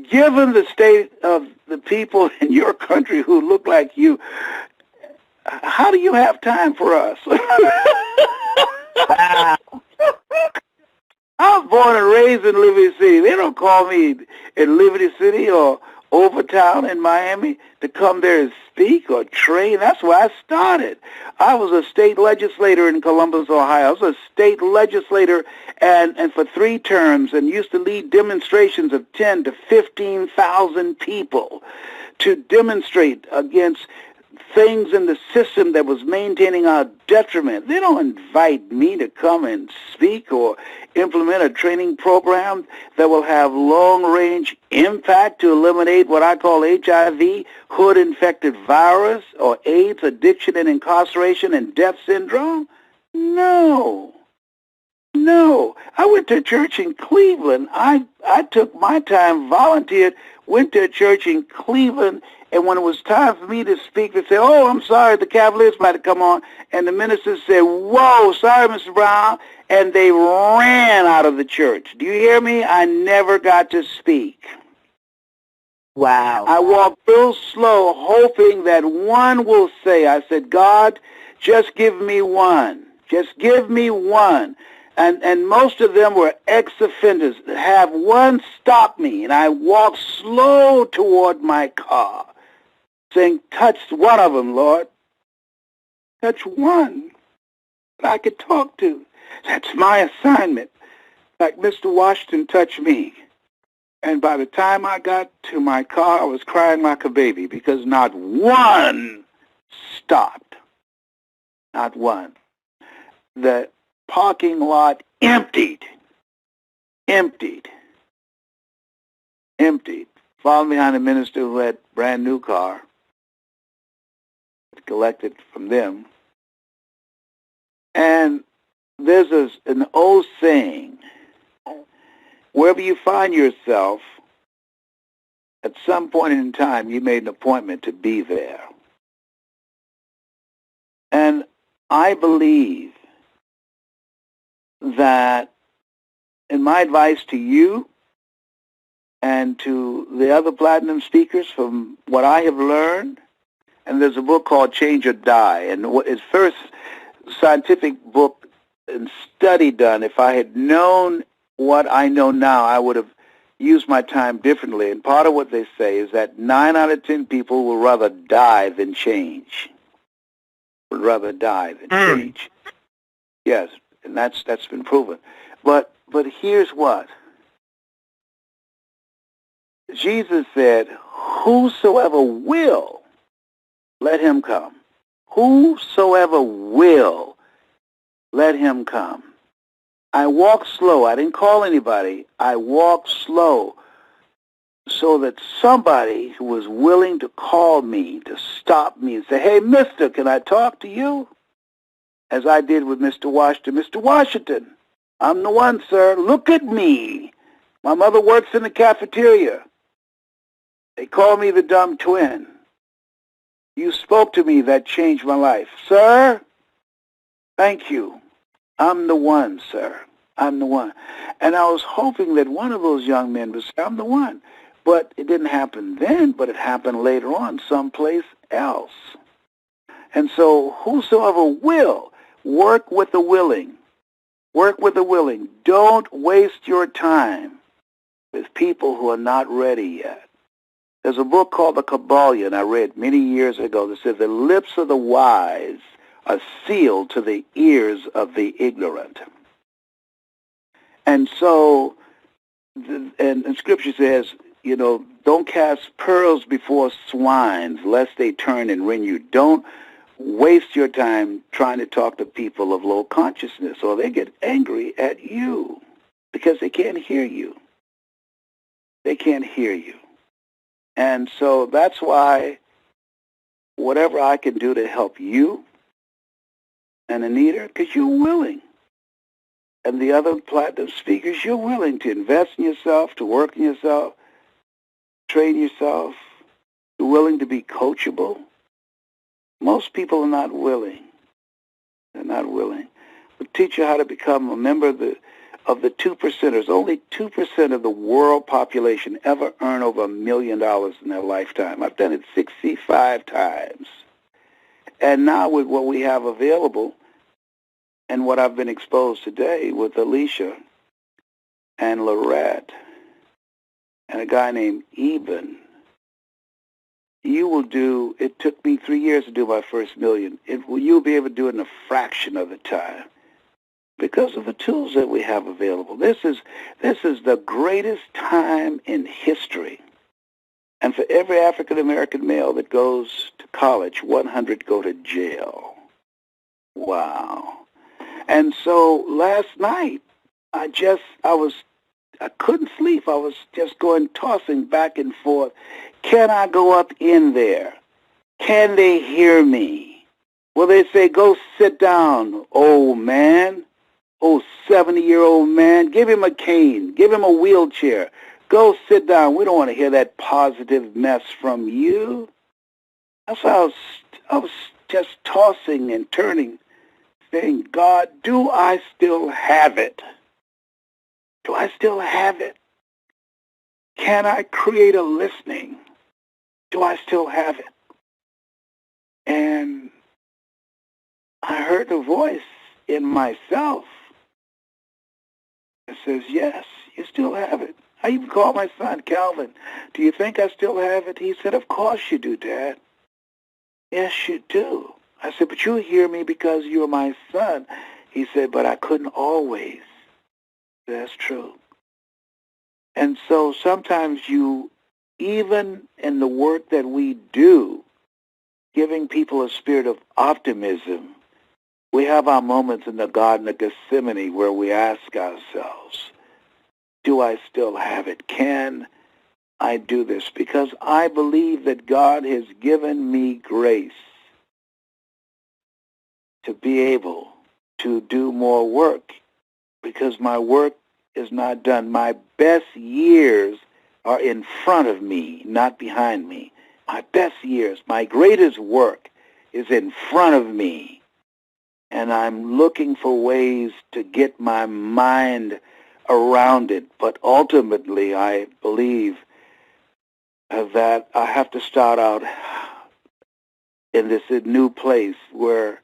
B: given the state of the people in your country who look like you, how do you have time for us?
A: Wow.
B: I was born and raised in Liberty City. They don't call me in Liberty City or Overtown in Miami to come there and speak or train. That's where I started. I was a state legislator in Columbus, Ohio. I was a state legislator and for 3 terms and used to lead demonstrations of 10 to 15,000 people to demonstrate against things in the system that was maintaining our detriment. They don't invite me to come and speak or implement a training program that will have long-range impact to eliminate what I call HIV, hood-infected virus, or AIDS, addiction and incarceration and death syndrome. No. No. I went to a church in Cleveland. I took my time, volunteered, went to a church in Cleveland, and when it was time for me to speak, they said, "Oh, I'm sorry, the Cavaliers might have come on." And the minister said, "Whoa, sorry, Mr. Brown." And they ran out of the church. Do you hear me? I never got to speak.
A: Wow.
B: I walked real slow, hoping that one will say, I said, "God, just give me one. Just give me one." And most of them were ex-offenders. Have one stop me. And I walked slow toward my car, saying, "Touch one of them, Lord. Touch one that I could talk to. That's my assignment." Like Mr. Washington touched me. And by the time I got to my car, I was crying like a baby because not one stopped. Not one. The parking lot emptied. Emptied. Emptied. Following behind a minister who had a brand new car, collected from them. And there's an old saying, wherever you find yourself, at some point in time, you made an appointment to be there. And I believe that, and my advice to you and to the other platinum speakers from what I have learned, and there's a book called Change or Die, and its first scientific book and study done, if I had known what I know now, I would have used my time differently. And part of what they say is that 9 out of 10 people will rather die than change. Would rather die than change. Yes, and that's been proven. But here's what. Jesus said, "Whosoever will, let him come. Whosoever will, let him come." I walked slow. I didn't call anybody. I walked slow so that somebody who was willing to call me, to stop me and say, "Hey, mister, can I talk to you?" As I did with Mr. Washington. "Mr. Washington, I'm the one, sir. Look at me. My mother works in the cafeteria. They call me the dumb twin. You spoke to me that changed my life. Sir, thank you. I'm the one, sir. I'm the one." And I was hoping that one of those young men would say, "I'm the one." But it didn't happen then, but it happened later on someplace else. And so whosoever will, work with the willing. Work with the willing. Don't waste your time with people who are not ready yet. There's a book called The Kabbalion I read many years ago that says the lips of the wise are sealed to the ears of the ignorant. And so, and Scripture says, you know, don't cast pearls before swines, lest they turn and rend you. Don't waste your time trying to talk to people of low consciousness, or they get angry at you because they can't hear you. They can't hear you. And so that's why whatever I can do to help you and Anita, because you're willing, and the other platinum speakers, you're willing to invest in yourself, to work in yourself, train yourself, you're willing to be coachable. Most people are not willing. They're not willing. teach you how to become a member of the 2%ers. Only 2% of the world population ever earn over $1 million in their lifetime. I've done it 65 times. And now with what we have available and what I've been exposed today with Alicia and Lorette and a guy named Eben, you will do, it took me 3 years to do my first million. You'll be able to do it in a fraction of the time because of the tools that we have available. This is the greatest time in history. And for every African-American male that goes to college, 100 go to jail. Wow. And so last night, I couldn't sleep. I was just tossing back and forth. Can I go up in there? Can they hear me? Well, they say, go sit down, old man. Oh, 70-year-old man. Give him a cane. Give him a wheelchair. Go sit down. We don't want to hear that positive mess from you. That's why I was just tossing and turning, saying, God, do I still have it? Do I still have it? Can I create a listening? Do I still have it? And I heard a voice in myself that says, yes, you still have it. I even called my son, Calvin. Do you think I still have it? He said, of course you do, Dad. Yes, you do. I said, but you hear me because you're my son. He said, but I couldn't always. That's true. And so sometimes even in the work that we do, giving people a spirit of optimism, we have our moments in the Garden of Gethsemane where we ask ourselves, do I still have it? Can I do this? Because I believe that God has given me grace to be able to do more work because my work is not done. My best years are in front of me, not behind me. My best years, my greatest work is in front of me. And I'm looking for ways to get my mind around it. But ultimately, I believe that I have to start out in this new place where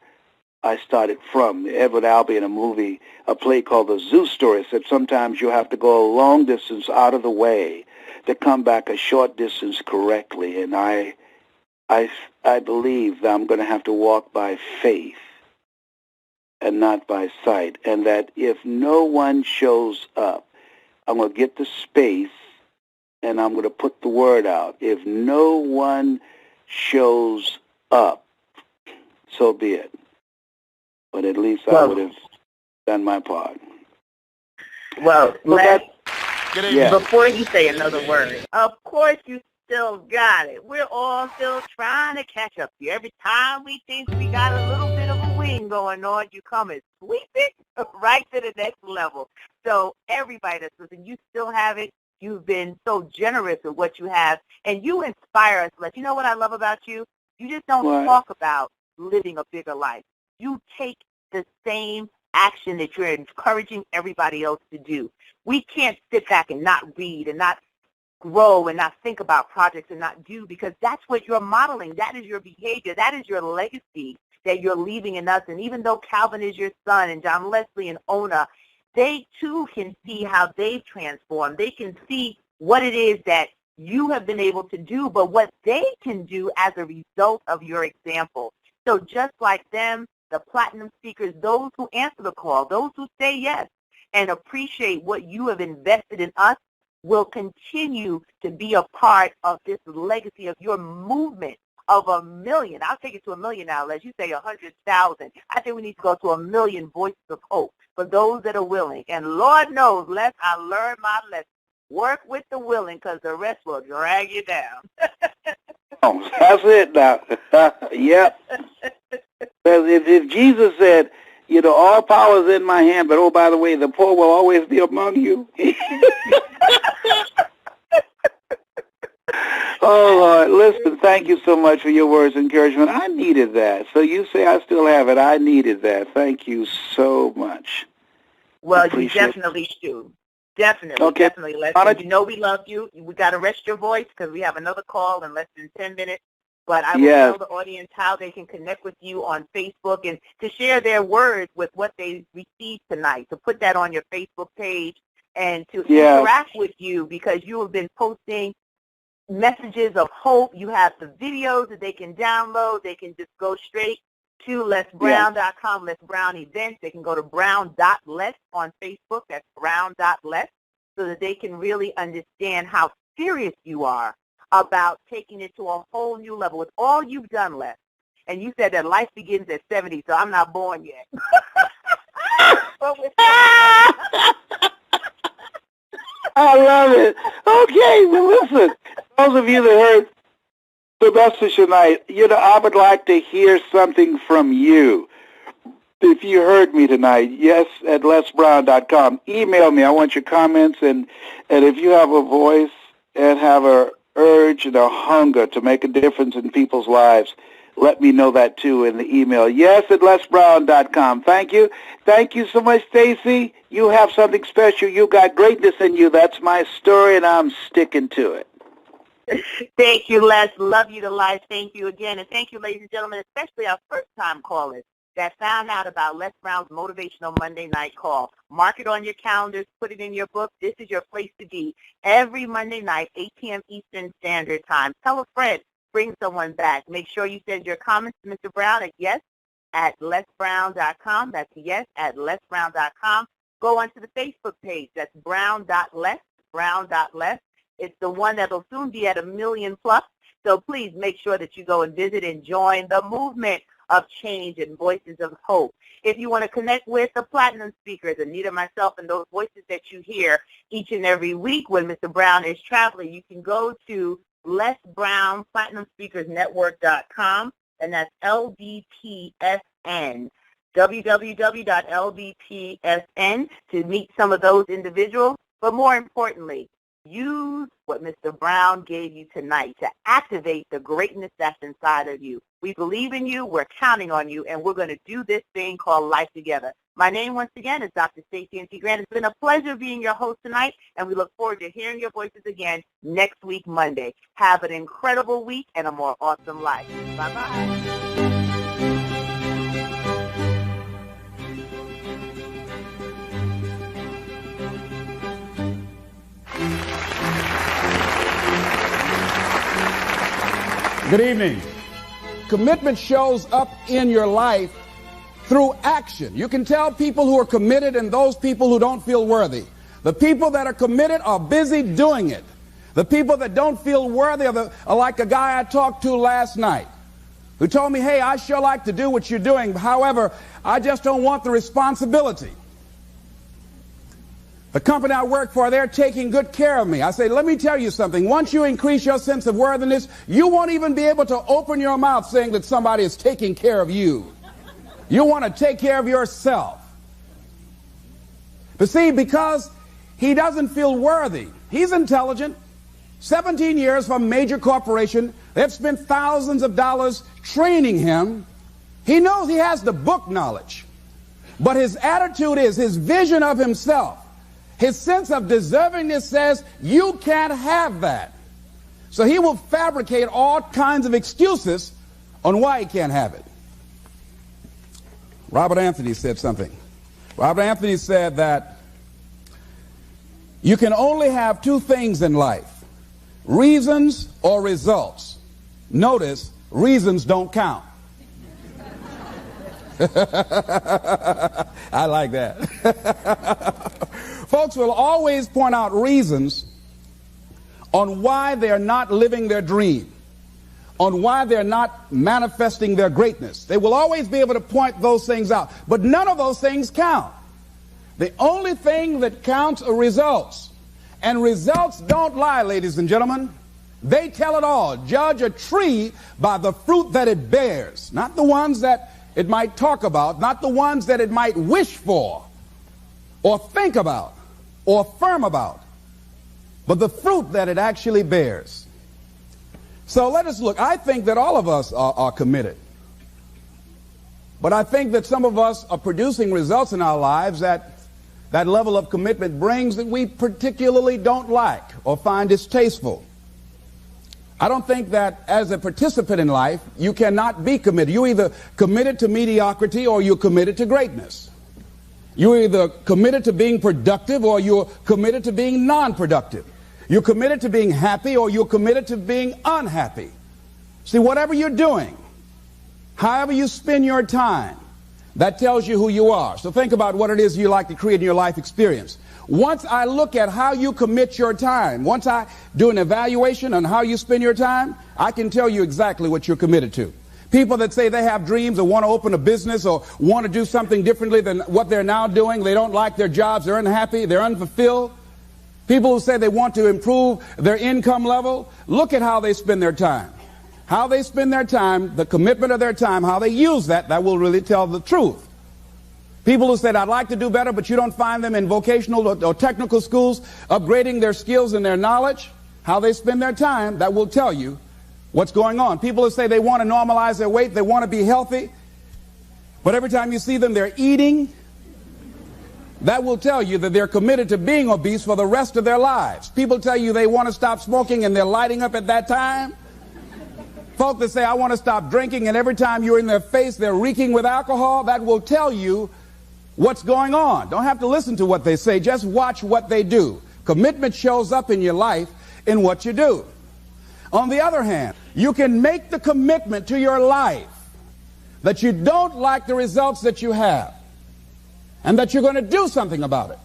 B: I started from. Edward Albee in a play called The Zoo Story, said sometimes you have to go a long distance out of the way to come back a short distance correctly. And I believe that I'm going to have to walk by faith and not by sight. And that if no one shows up, I'm going to get the space and I'm going to put the word out. If no one shows up, so be it. But at least I would have done my part.
A: Well,
B: yeah.
A: Before you say another word, of course you still got it. We're all still trying to catch up to you. Every time we think we got a little bit of a wing going on, you come and sweep it right to the next level. So everybody that's listening, you still have it. You've been so generous with what you have, and you inspire us. Like, you know what I love about you? You just don't talk about living a bigger life. You take the same action that you're encouraging everybody else to do. We can't sit back and not read and not grow and not think about projects and not do, because that's what you're modeling. That is your behavior. That is your legacy that you're leaving in us. And even though Calvin is your son and John Leslie and Ona, they too can see how they've transformed. They can see what it is that you have been able to do, but what they can do as a result of your example. So just like them, the platinum speakers, those who answer the call, those who say yes and appreciate what you have invested in us, will continue to be a part of this legacy of your movement of 1 million. I'll take it to 1 million now, as you say 100,000. I think we need to go to 1 million voices of hope for those that are willing. And Lord knows, lest I learn my lesson. Work with the willing, because the rest will drag you down.
B: Oh, that's it now. Yep. If Jesus said, you know, all power is in my hand, but oh, by the way, the poor will always be among you. Oh, Lord, listen, thank you so much for your words of encouragement. I needed that. So you say I still have it. I needed that. Thank you so much.
A: Well, you definitely do. Definitely,
B: okay.
A: Definitely. Leslie, you know we love you. We got to rest your voice because we have another call in less than 10 minutes. But I will tell the audience how they can connect with you on Facebook and to share their words with what they received tonight, to put that on your Facebook page and to interact with you because you have been posting messages of hope. You have the videos that they can download. They can just go straight to lesbrown.com, Les Brown Events. They can go to brown.les on Facebook. That's brown.les so that they can really understand how serious you are about taking it to a whole new level with all you've done, Les. And you said that life begins at 70, so I'm not born yet.
B: I love it. Okay, well, listen, those of you that heard the message tonight, I would like to hear something from you. If you heard me tonight, yes, at lesbrown.com. Email me. I want your comments, and if you have a voice and have a urge and a hunger to make a difference in people's lives, let me know that too in the email. Yes, at lesbrown.com. Thank you. Thank you so much, Stacy. You have something special. You got greatness in you. That's my story, and I'm sticking to it.
A: Thank you, Les. Love you to life. Thank you again. And thank you, ladies and gentlemen, especially our first-time callers that found out about Les Brown's Motivational Monday Night Call. Mark it on your calendars. Put it in your book. This is your place to be. Every Monday night, 8 p.m. Eastern Standard Time. Tell a friend. Bring someone back. Make sure you send your comments to Mr. Brown at yes@lesbrown.com. That's yes@lesbrown.com. Go onto the Facebook page. That's brown.les, brown.les. It's the one that will soon be at 1 million plus. So please make sure that you go and visit and join the movement of change and voices of hope. If you want to connect with the platinum speakers, Anita, myself, and those voices that you hear each and every week when Mr. Brown is traveling, you can go to Les Brown Platinum Speakers Network.com, and that's LBPSN, www.lbpsn to meet some of those individuals. But more importantly, use what Mr. Brown gave you tonight to activate the greatness that's inside of you. We believe in you, we're counting on you, and we're going to do this thing called life together. My name, once again, is Dr. Stacey N.T. Grant. It's been a pleasure being your host tonight, and we look forward to hearing your voices again next week, Monday. Have an incredible week and a more awesome life. Bye-bye.
C: Good evening. Commitment shows up in your life through action. You can tell people who are committed and those people who don't feel worthy. The people that are committed are busy doing it. The people that don't feel worthy are like a guy I talked to last night who told me, hey, I sure like to do what you're doing. However, I just don't want the responsibility. The company I work for, they're taking good care of me. I say, let me tell you something. Once you increase your sense of worthiness, you won't even be able to open your mouth saying that somebody is taking care of you. You want to take care of yourself. But see, because he doesn't feel worthy, he's intelligent. 17 years from a major corporation. They've spent thousands of dollars training him. He knows he has the book knowledge. But his attitude is, his vision of himself, his sense of deservingness says, you can't have that. So he will fabricate all kinds of excuses on why he can't have it. Robert Anthony said something. Robert Anthony said that you can only have two things in life, reasons or results. Notice, reasons don't count. I like that. Folks will always point out reasons on why they're not living their dream, on why they're not manifesting their greatness. They will always be able to point those things out, but none of those things count. The only thing that counts are results, and results don't lie, ladies and gentlemen. They tell it all. Judge a tree by the fruit that it bears, not the ones that it might talk about, not the ones that it might wish for or think about or affirm about, but the fruit that it actually bears. So let us look. I think that all of us are committed. But I think that some of us are producing results in our lives that that level of commitment brings that we particularly don't like or find distasteful. I don't think that as a participant in life, you cannot be committed. You're either committed to mediocrity or you're committed to greatness. You're either committed to being productive or you're committed to being non-productive. You're committed to being happy or you're committed to being unhappy. See, whatever you're doing, however you spend your time, that tells you who you are. So think about what it is you like to create in your life experience. Once I look at how you commit your time, once I do an evaluation on how you spend your time, I can tell you exactly what you're committed to. People that say they have dreams or want to open a business or want to do something differently than what they're now doing, they don't like their jobs, they're unhappy, they're unfulfilled. People who say they want to improve their income level, look at how they spend their time. How they spend their time, the commitment of their time, how they use that will really tell the truth. People who said, I'd like to do better, but you don't find them in vocational or technical schools upgrading their skills and their knowledge, how they spend their time, that will tell you what's going on. People who say they want to normalize their weight, they want to be healthy, but every time you see them, they're eating, that will tell you that they're committed to being obese for the rest of their lives. People tell you they want to stop smoking and they're lighting up at that time. Folk that say, I want to stop drinking, and every time you're in their face, they're reeking with alcohol, that will tell you what's going on. Don't have to listen to what they say, just watch what they do. Commitment shows up in your life in what you do. On the other hand, you can make the commitment to your life that you don't like the results that you have and that you're going to do something about it.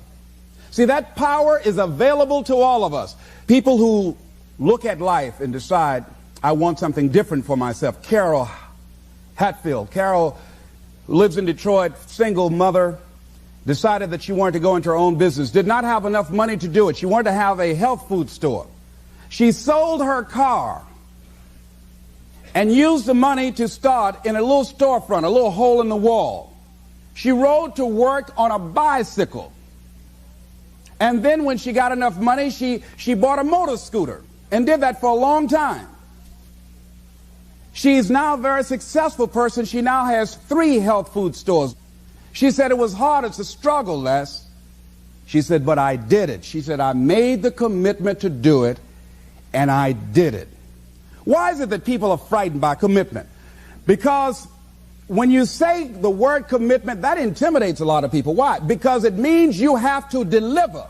C: See, that power is available to all of us. People who look at life and decide, I want something different for myself. Carol Hatfield. Carol lives in Detroit, single mother, decided that she wanted to go into her own business, did not have enough money to do it. She wanted to have a health food store. She sold her car and used the money to start in a little storefront, a little hole in the wall. She rode to work on a bicycle. And then when she got enough money, she bought a motor scooter and did that for a long time. She's now a very successful person. She now has 3 health food stores. She said it was hard. It's a struggle, Les. She said, but I did it. She said, I made the commitment to do it, and I did it. Why is it that people are frightened by commitment? Because when you say the word commitment, that intimidates a lot of people. Why? Because it means you have to deliver.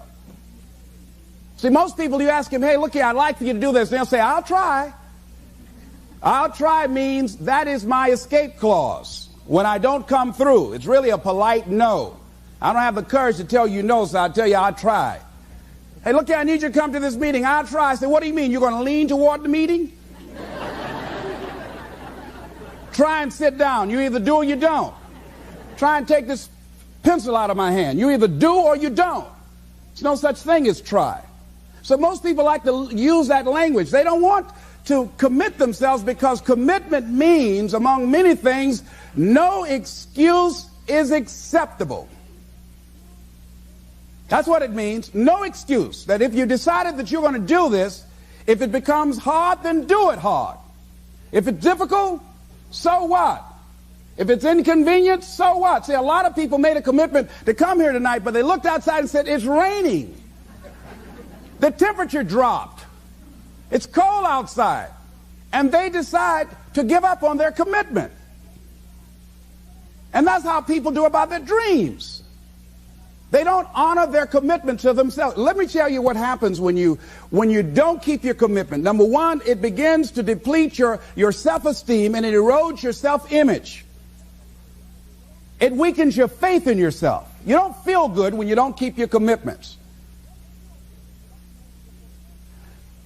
C: See, most people, you ask them, hey, look here, I'd like for you to do this. And they'll say, I'll try. I'll try means that is my escape clause. When I don't come through, it's really a polite no. I don't have the courage to tell you no, so I'll tell you I'll try. Hey, look here, I need you to come to this meeting. I'll try. I say, what do you mean? You're going to lean toward the meeting? Try and sit down. You either do or you don't. Try and take this pencil out of my hand. You either do or you don't. There's no such thing as try. So most people like to use that language. They don't want to commit themselves because commitment means, among many things, no excuse is acceptable. That's what it means. No excuse. That if you decided that you're going to do this, if it becomes hard, then do it hard. If it's difficult, so what? If it's inconvenient, so what? See, a lot of people made a commitment to come here tonight, but they looked outside and said, it's raining. The temperature dropped. It's cold outside. And they decide to give up on their commitment. And that's how people do about their dreams. They don't honor their commitment to themselves. Let me tell you what happens when you don't keep your commitment. Number one, it begins to deplete your self-esteem and it erodes your self-image. It weakens your faith in yourself. You don't feel good when you don't keep your commitments.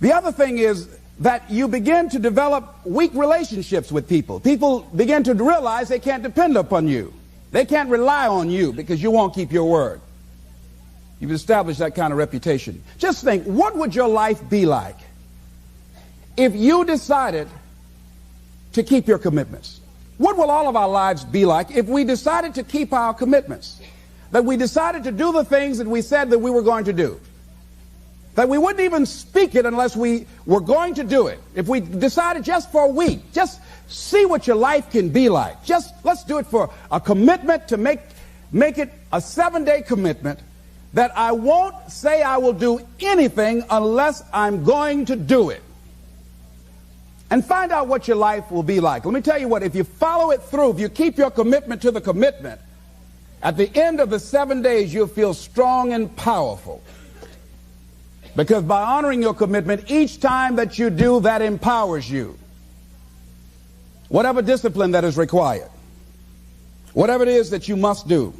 C: The other thing is that you begin to develop weak relationships with people. People begin to realize they can't depend upon you. They can't rely on you because you won't keep your word. You've established that kind of reputation. Just think, what would your life be like if you decided to keep your commitments? What will all of our lives be like if we decided to keep our commitments? That we decided to do the things that we said that we were going to do? that we wouldn't even speak it unless we were going to do it. If we decided just for a week, just see what your life can be like. Just let's do it for a commitment to make it a 7-day commitment that I won't say I will do anything unless I'm going to do it. And find out what your life will be like. Let me tell you what, if you follow it through, if you keep your commitment to the commitment, at the end of the 7 days, you'll feel strong and powerful. Because by honoring your commitment, each time that you do, that empowers you. Whatever discipline that is required. Whatever it is that you must do.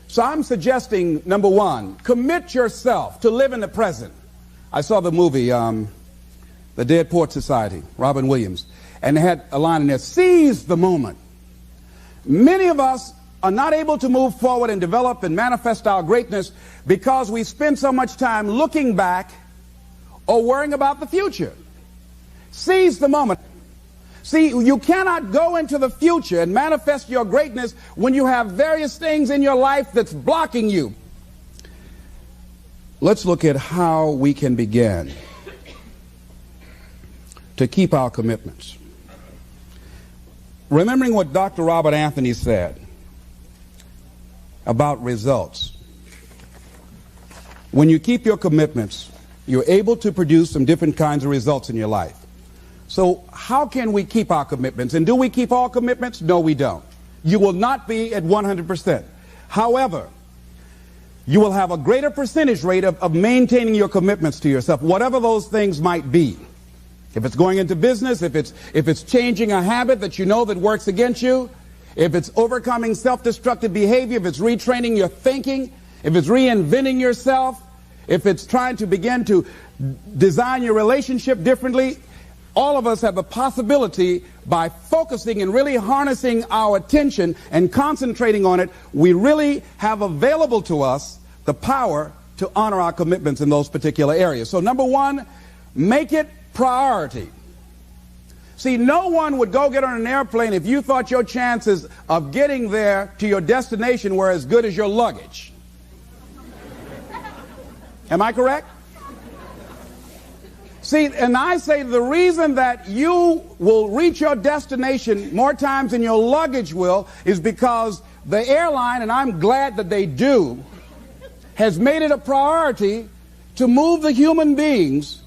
C: So I'm suggesting, number one, commit yourself to live in the present. I saw the movie, The Dead Poet Society, Robin Williams, and they had a line in there, seize the moment. Many of us are not able to move forward and develop and manifest our greatness because we spend so much time looking back or worrying about the future. Seize the moment. See, you cannot go into the future and manifest your greatness when you have various things in your life that's blocking you. Let's look at how we can begin to keep our commitments. Remembering what Dr. Robert Anthony said about results. When you keep your commitments, you're able to produce some different kinds of results in your life. So how can we keep our commitments? And do we keep all commitments? No, we don't. You will not be at 100%. However, you will have a greater percentage rate of maintaining your commitments to yourself, whatever those things might be. If it's going into business, if it's changing a habit that you know that works against you, if it's overcoming self-destructive behavior, if it's retraining your thinking, if it's reinventing yourself, if it's trying to begin to design your relationship differently, all of us have the possibility, by focusing and really harnessing our attention and concentrating on it, we really have available to us the power to honor our commitments in those particular areas. So number one, make it priority. See, no one would go get on an airplane if you thought your chances of getting there to your destination were as good as your luggage. Am I correct? See, and I say the reason that you will reach your destination more times than your luggage will is because the airline, and I'm glad that they do, has made it a priority to move the human beings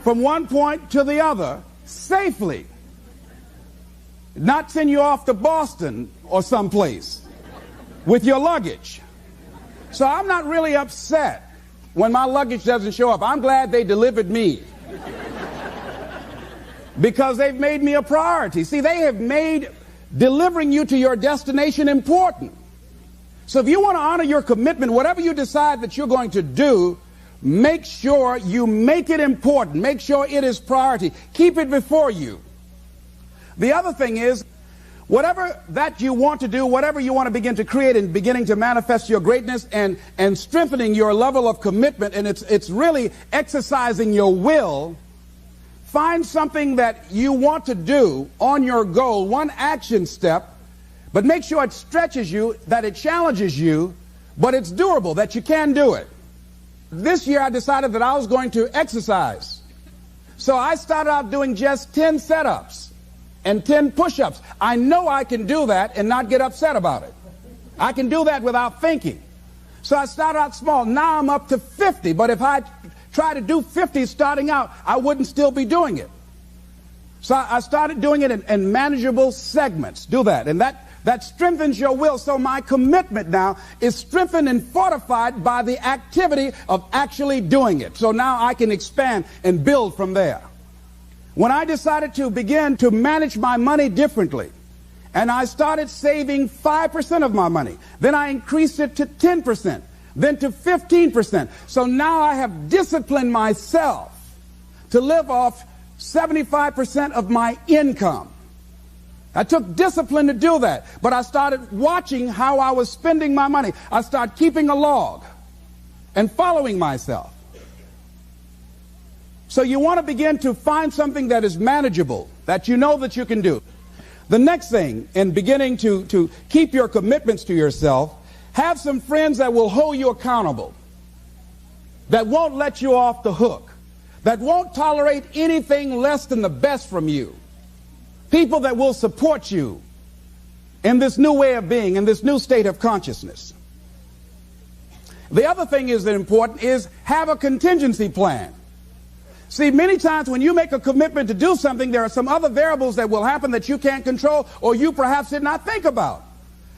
C: from one point to the other safely. Not send you off to Boston or someplace with your luggage. So I'm not really upset when my luggage doesn't show up. I'm glad they delivered me because they've made me a priority. See, they have made delivering you to your destination important. So if you want to honor your commitment, whatever you decide that you're going to do, make sure you make it important. Make sure it is priority. Keep it before you. The other thing is, whatever that you want to do, whatever you want to begin to create and beginning to manifest your greatness and strengthening your level of commitment, and it's really exercising your will, find something that you want to do on your goal, one action step, but make sure it stretches you, that it challenges you, but it's doable, that you can do it. This year I decided that I was going to exercise. So I started out doing just 10 setups and 10 push-ups. I know I can do that and not get upset about it. I can do that without thinking. So I started out small. Now I'm up to 50. But if I try to do 50 starting out, I wouldn't still be doing it. So I started doing it in manageable segments. Do that. And that strengthens your will. So my commitment now is strengthened and fortified by the activity of actually doing it. So now I can expand and build from there. When I decided to begin to manage my money differently, and I started saving 5% of my money, then I increased it to 10%, then to 15%. So now I have disciplined myself to live off 75% of my income. I took discipline to do that, but I started watching how I was spending my money. I started keeping a log and following myself. So you want to begin to find something that is manageable, that you know that you can do. The next thing, in beginning to keep your commitments to yourself, have some friends that will hold you accountable. that won't let you off the hook, that won't tolerate anything less than the best from you, people that will support you in this new way of being, in this new state of consciousness. The other thing is that important is have a contingency plan. See, many times when you make a commitment to do something, there are some other variables that will happen that you can't control or you perhaps did not think about.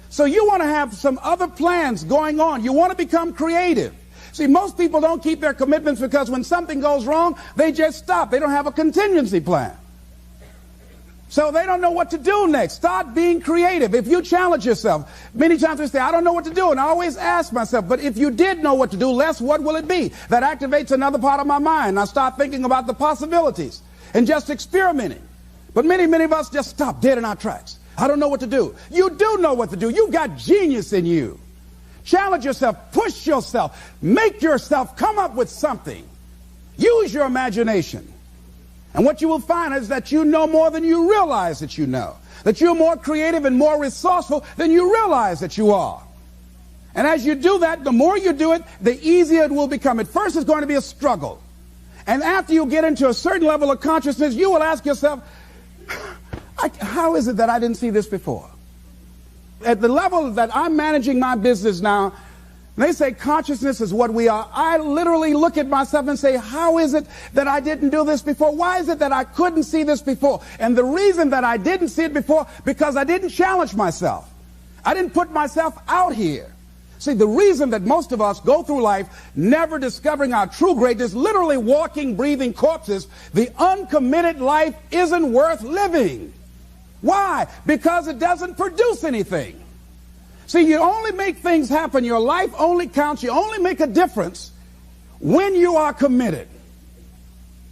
C: So you want to have some other plans going on. You want to become creative. See, most people don't keep their commitments because when something goes wrong, they just stop. They don't have a contingency plan. So they don't know what to do next. Start being creative. If you challenge yourself, many times we say, I don't know what to do. And I always ask myself, but if you did know what to do, Les, what will it be? That activates another part of my mind. I start thinking about the possibilities and just experimenting. But many of us just stop dead in our tracks. I don't know what to do. You do know what to do. You've got genius in you. Challenge yourself. Push yourself. Make yourself come up with something. Use your imagination. And what you will find is that you know more than you realize that you know. That you're more creative and more resourceful than you realize that you are. And as you do that, the more you do it, the easier it will become. At first, it's going to be a struggle. And after you get into a certain level of consciousness, you will ask yourself, how is it that I didn't see this before? At the level that I'm managing my business now, they say consciousness is what we are. I literally look at myself and say, how is it that I didn't do this before? Why is it that I couldn't see this before? And the reason that I didn't see it before, because I didn't challenge myself. I didn't put myself out here. See, the reason that most of us go through life never discovering our true greatness, literally walking, breathing corpses, the uncommitted life isn't worth living. Why? Because it doesn't produce anything. See, you only make things happen. Your life only counts. You only make a difference when you are committed.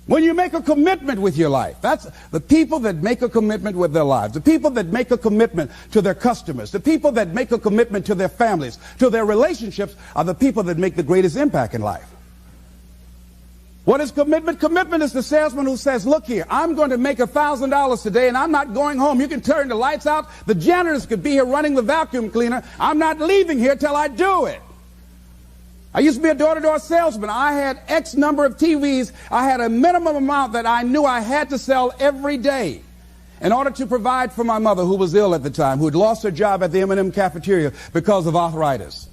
C: When you make a commitment with your life. That's the people that make a commitment with their lives. The people that make a commitment to their customers. The people that make a commitment to their families, to their relationships, are the people that make the greatest impact in life. What is commitment? Commitment is the salesman who says, look here, I'm going to make $1,000 today and I'm not going home. You can turn the lights out. The janitors could be here running the vacuum cleaner. I'm not leaving here till I do it. I used to be a door-to-door salesman. I had X number of TVs. I had a minimum amount that I knew I had to sell every day in order to provide for my mother, who was ill at the time, who had lost her job at the M&M cafeteria because of arthritis.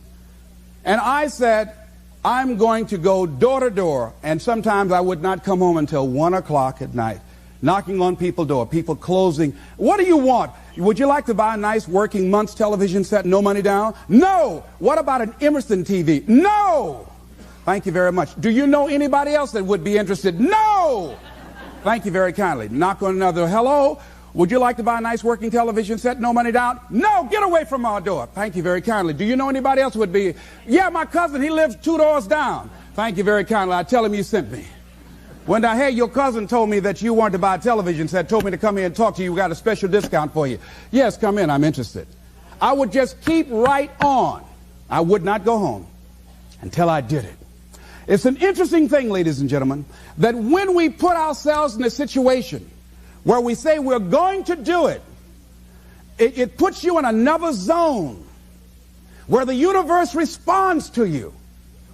C: And I said, I'm going to go door to door, and sometimes I would not come home until 1 o'clock at night, knocking on people's door, people closing. What do you want? Would you like to buy a nice working month's television set, no money down? No. What about an Emerson TV? No. Thank you very much. Do you know anybody else that would be interested? No. Thank you very kindly. Knock on another. Hello. Would you like to buy a nice working television set, no money down? No, get away from our door. Thank you very kindly. Do you know anybody else would be? Yeah, my cousin, he lives 2 doors down. Thank you very kindly. I tell him you sent me. When I heard your cousin told me that you wanted to buy a television set, told me to come here and talk to you, we got a special discount for you. Yes, come in, I'm interested. I would just keep right on. I would not go home until I did it. It's an interesting thing, ladies and gentlemen, that when we put ourselves in a situation where we say we're going to do it, it puts you in another zone where the universe responds to you.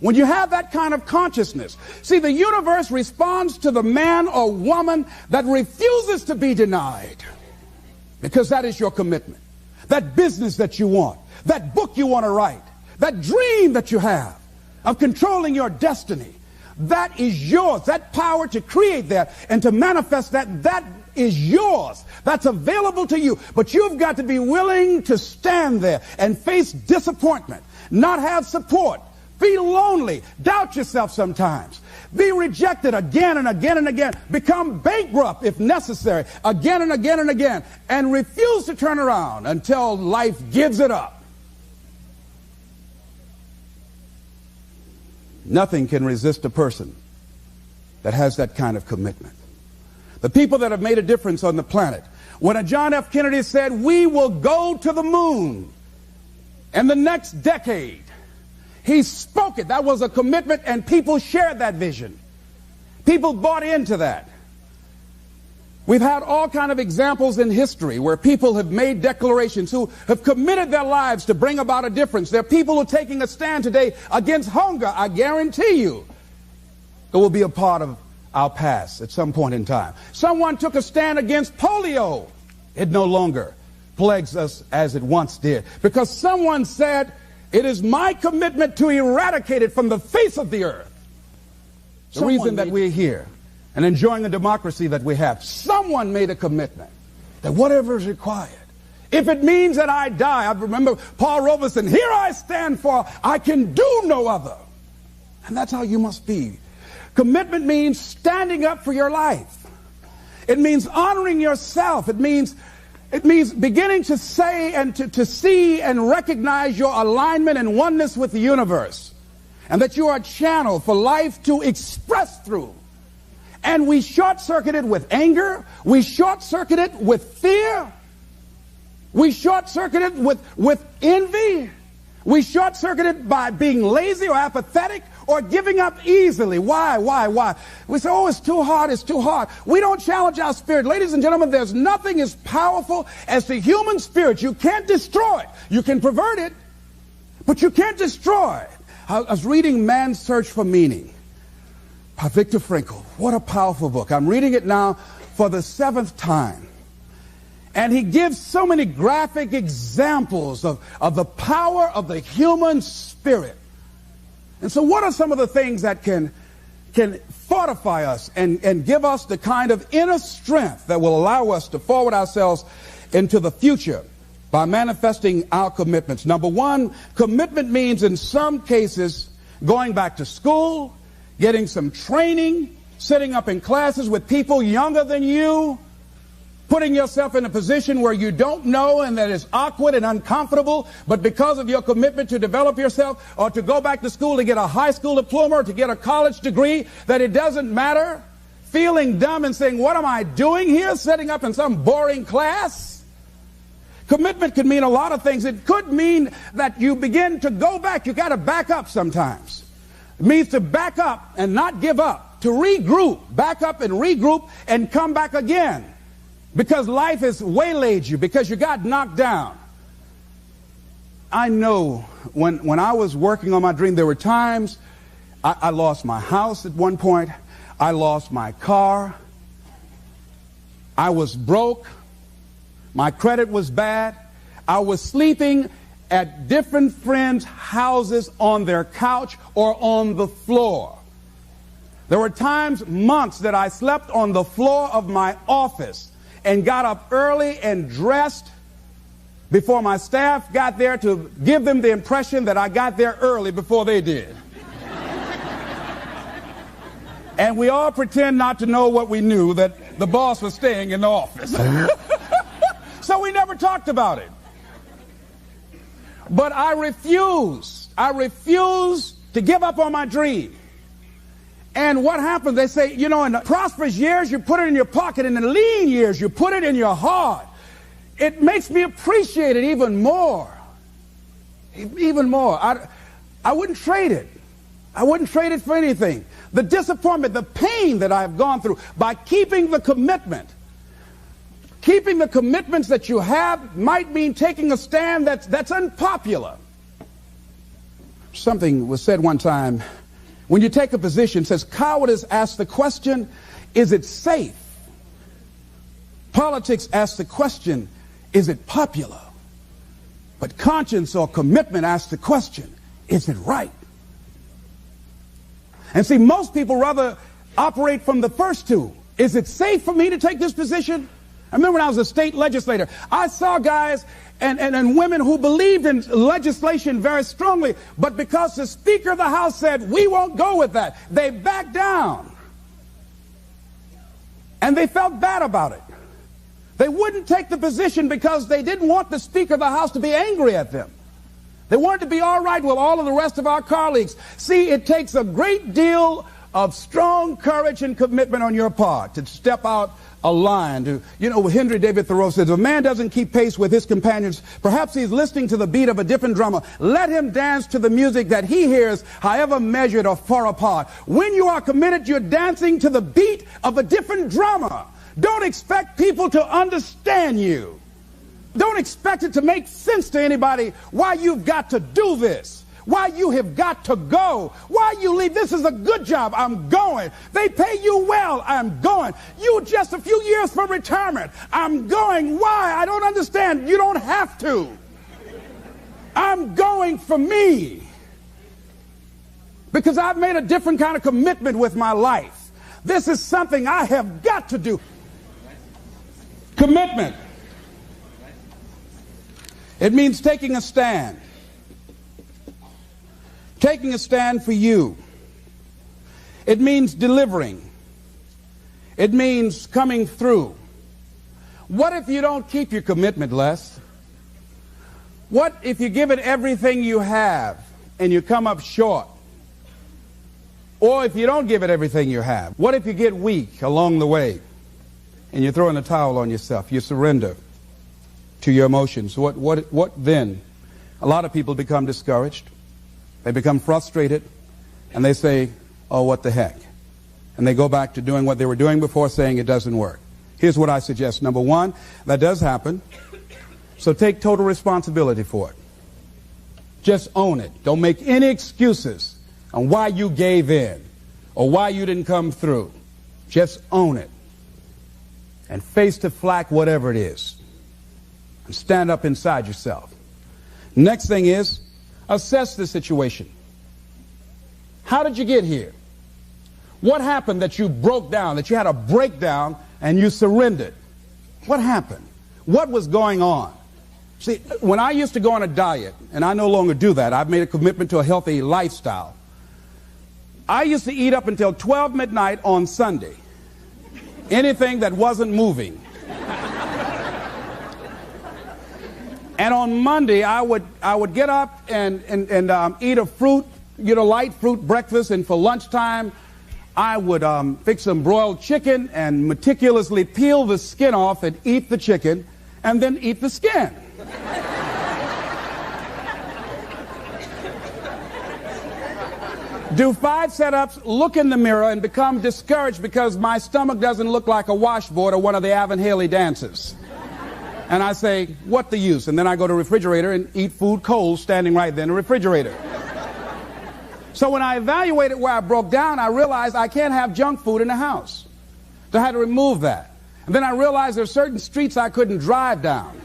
C: When you have that kind of consciousness, see, the universe responds to the man or woman that refuses to be denied, because that is your commitment. That business that you want, that book you want to write, that dream that you have of controlling your destiny, that is yours. That power to create that and to manifest that, that is yours. That's available to you. But you've got to be willing to stand there and face disappointment, not have support, be lonely, doubt yourself sometimes, be rejected again and again and again, become bankrupt if necessary, again and again and again, and refuse to turn around until life gives it up. Nothing can resist a person that has that kind of commitment. The people that have made a difference on the planet. When John F. Kennedy said, we will go to the moon in the next decade, he spoke it. That was a commitment, and people shared that vision. People bought into that. We've had all kind of examples in history where people have made declarations, who have committed their lives to bring about a difference. There are people who are taking a stand today against hunger, I guarantee you. It will be a part of our past at some point in time. Someone took a stand against polio. It no longer plagues us as it once did, because someone said, it is my commitment to eradicate it from the face of the earth. The reason that we're here and enjoying the democracy that we have, someone made a commitment that whatever is required, if it means that I die, I remember Paul Robeson, here I stand for, I can do no other. And that's how you must be. Commitment means standing up for your life. It means honoring yourself. It means beginning to say and to see and recognize your alignment and oneness with the universe, and that you are a channel for life to express through. And we short-circuit it with anger. We short-circuit it with fear. We short-circuit it with envy. We short-circuit it by being lazy or apathetic or giving up easily. Why? We say, oh, it's too hard, it's too hard. We don't challenge our spirit. Ladies and gentlemen, there's nothing as powerful as the human spirit. You can't destroy it. You can pervert it, but you can't destroy it. I was reading Man's Search for Meaning by Viktor Frankl. What a powerful book. I'm reading it now for the 7th time. And he gives so many graphic examples of the power of the human spirit. And so what are some of the things that can fortify us and give us the kind of inner strength that will allow us to forward ourselves into the future by manifesting our commitments? Number one, commitment means in some cases going back to school, getting some training, sitting up in classes with people younger than you, putting yourself in a position where you don't know and that is awkward and uncomfortable, but because of your commitment to develop yourself, or to go back to school to get a high school diploma or to get a college degree, that it doesn't matter, feeling dumb and saying, what am I doing here, setting up in some boring class? Commitment could mean a lot of things. It could mean that you begin to go back. You got to back up sometimes. It means to back up and not give up, to regroup, back up and regroup and come back again. Because life has waylaid you, because you got knocked down. I know when I was working on my dream, there were times I lost my house at one point. I lost my car. I was broke. My credit was bad. I was sleeping at different friends' houses on their couch or on the floor. There were times, months, that I slept on the floor of my office and got up early and dressed before my staff got there to give them the impression that I got there early before they did. And we all pretend not to know what we knew, that the boss was staying in the office. So we never talked about it. But I refused to give up on my dream. And what happens, they say, you know, in the prosperous years, you put it in your pocket. In the lean years, you put it in your heart. It makes me appreciate it even more. Even more. I wouldn't trade it. I wouldn't trade it for anything. The disappointment, the pain that I've gone through by keeping the commitment. Keeping the commitments that you have might mean taking a stand that's unpopular. Something was said one time. When you take a position, it says, cowardice asks the question, is it safe? Politics asks the question, is it popular? But conscience or commitment asks the question, is it right? And see, most people rather operate from the first two. Is it safe for me to take this position? I remember when I was a state legislator, I saw guys and women who believed in legislation very strongly, but because the Speaker of the House said, we won't go with that, they backed down. And they felt bad about it. They wouldn't take the position because they didn't want the Speaker of the House to be angry at them. They wanted to be all right with all of the rest of our colleagues. See, it takes a great deal of strong courage and commitment on your part to step out a line. Henry David Thoreau says, if a man doesn't keep pace with his companions, perhaps he's listening to the beat of a different drummer. Let him dance to the music that he hears, however measured or far apart. When you are committed, you're dancing to the beat of a different drummer. Don't expect people to understand you. Don't expect it to make sense to anybody why you've got to do this. Why you have got to go? Why you leave? This is a good job. I'm going. They pay you well. I'm going. You just a few years from retirement. I'm going. Why? I don't understand. You don't have to. I'm going for me. Because I've made a different kind of commitment with my life. This is something I have got to do. Commitment. It means taking a stand. Taking a stand for you. It means delivering. It means coming through. What if you don't keep your commitment, Les? What if you give it everything you have and you come up short? Or if you don't give it everything you have? What if you get weak along the way and you throw in the towel on yourself? You surrender to your emotions. What then? A lot of people become discouraged. They become frustrated, and they say, oh, what the heck? And they go back to doing what they were doing before, saying it doesn't work. Here's what I suggest. Number one, that does happen. So take total responsibility for it. Just own it. Don't make any excuses on why you gave in or why you didn't come through. Just own it. And face the flak, whatever it is. And stand up inside yourself. Next thing is, assess the situation. How did you get here? What happened that you broke down, that you had a breakdown and you surrendered? What happened? What was going on? See, when I used to go on a diet, and I no longer do that, I've made a commitment to a healthy lifestyle. I used to eat up until 12 midnight on Sunday. Anything that wasn't moving. And on Monday, I would get up and eat a fruit, light fruit breakfast, and for lunchtime, I would fix some broiled chicken and meticulously peel the skin off and eat the chicken, and then eat the skin. Do 5 setups, look in the mirror, and become discouraged because my stomach doesn't look like a washboard or one of the Avon Haley dances. And I say, what the use? And then I go to the refrigerator and eat food cold standing right there in the refrigerator. So when I evaluated where I broke down, I realized I can't have junk food in the house. So I had to remove that. And then I realized there are certain streets I couldn't drive down.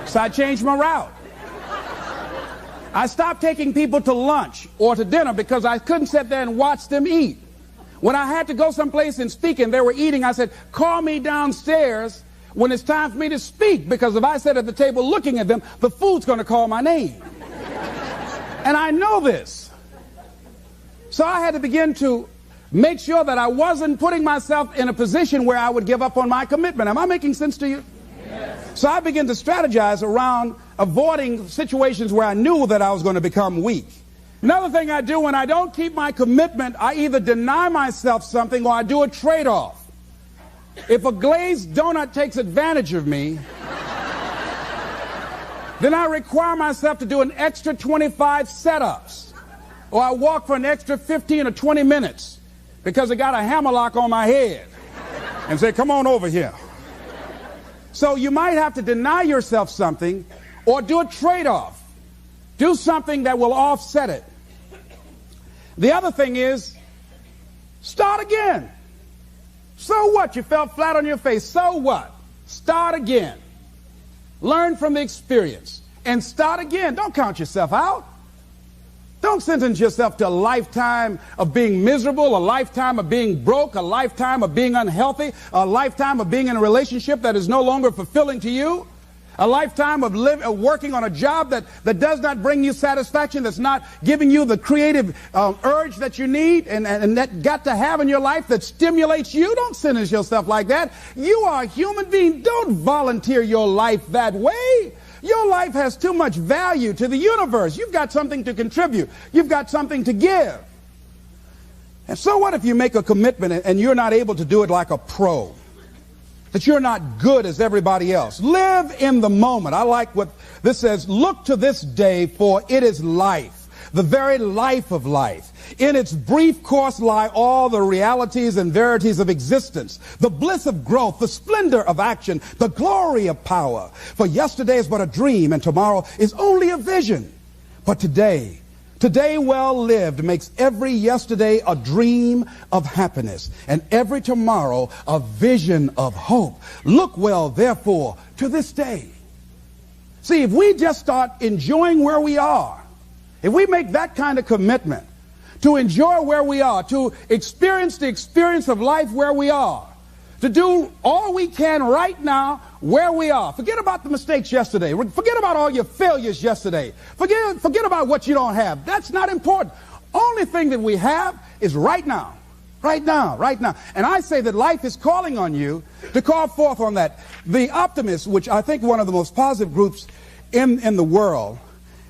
C: So I changed my route. I stopped taking people to lunch or to dinner because I couldn't sit there and watch them eat. When I had to go someplace and speak and they were eating, I said, call me downstairs when it's time for me to speak, because if I sit at the table looking at them, the food's going to call my name. And I know this. So I had to begin to make sure that I wasn't putting myself in a position where I would give up on my commitment. Am I making sense to you? Yes. So I began to strategize around avoiding situations where I knew that I was going to become weak. Another thing I do when I don't keep my commitment, I either deny myself something or I do a trade-off. If a glazed donut takes advantage of me, then I require myself to do an extra 25 setups. Or I walk for an extra 15 or 20 minutes because I got a hammerlock on my head and say, come on over here. So you might have to deny yourself something or do a trade-off. Do something that will offset it. The other thing is, start again. So what? You fell flat on your face. So what? Start again. Learn from the experience and start again. Don't count yourself out. Don't sentence yourself to a lifetime of being miserable, a lifetime of being broke, a lifetime of being unhealthy, a lifetime of being in a relationship that is no longer fulfilling to you. A lifetime of working on a job that does not bring you satisfaction, that's not giving you the creative urge that you need and that got to have in your life that stimulates you. Don't sentence yourself like that. You are a human being. Don't volunteer your life that way. Your life has too much value to the universe. You've got something to contribute. You've got something to give. And so what if you make a commitment and you're not able to do it like a pro? That you're not good as everybody else. Live in the moment. I like what this says. Look to this day, for it is life, the very life of life. In its brief course lie all the realities and verities of existence, the bliss of growth, the splendor of action, the glory of power. For yesterday is but a dream, and tomorrow is only a vision. But today well lived, makes every yesterday a dream of happiness, and every tomorrow a vision of hope. Look well, therefore, to this day. See, if we just start enjoying where we are, if we make that kind of commitment to enjoy where we are, to experience the experience of life where we are, to do all we can right now where we are. Forget about the mistakes yesterday. Forget about all your failures yesterday. Forget about what you don't have. That's not important. Only thing that we have is right now. Right now, right now. And I say that life is calling on you to call forth on that. The optimists, which I think one of the most positive groups in the world,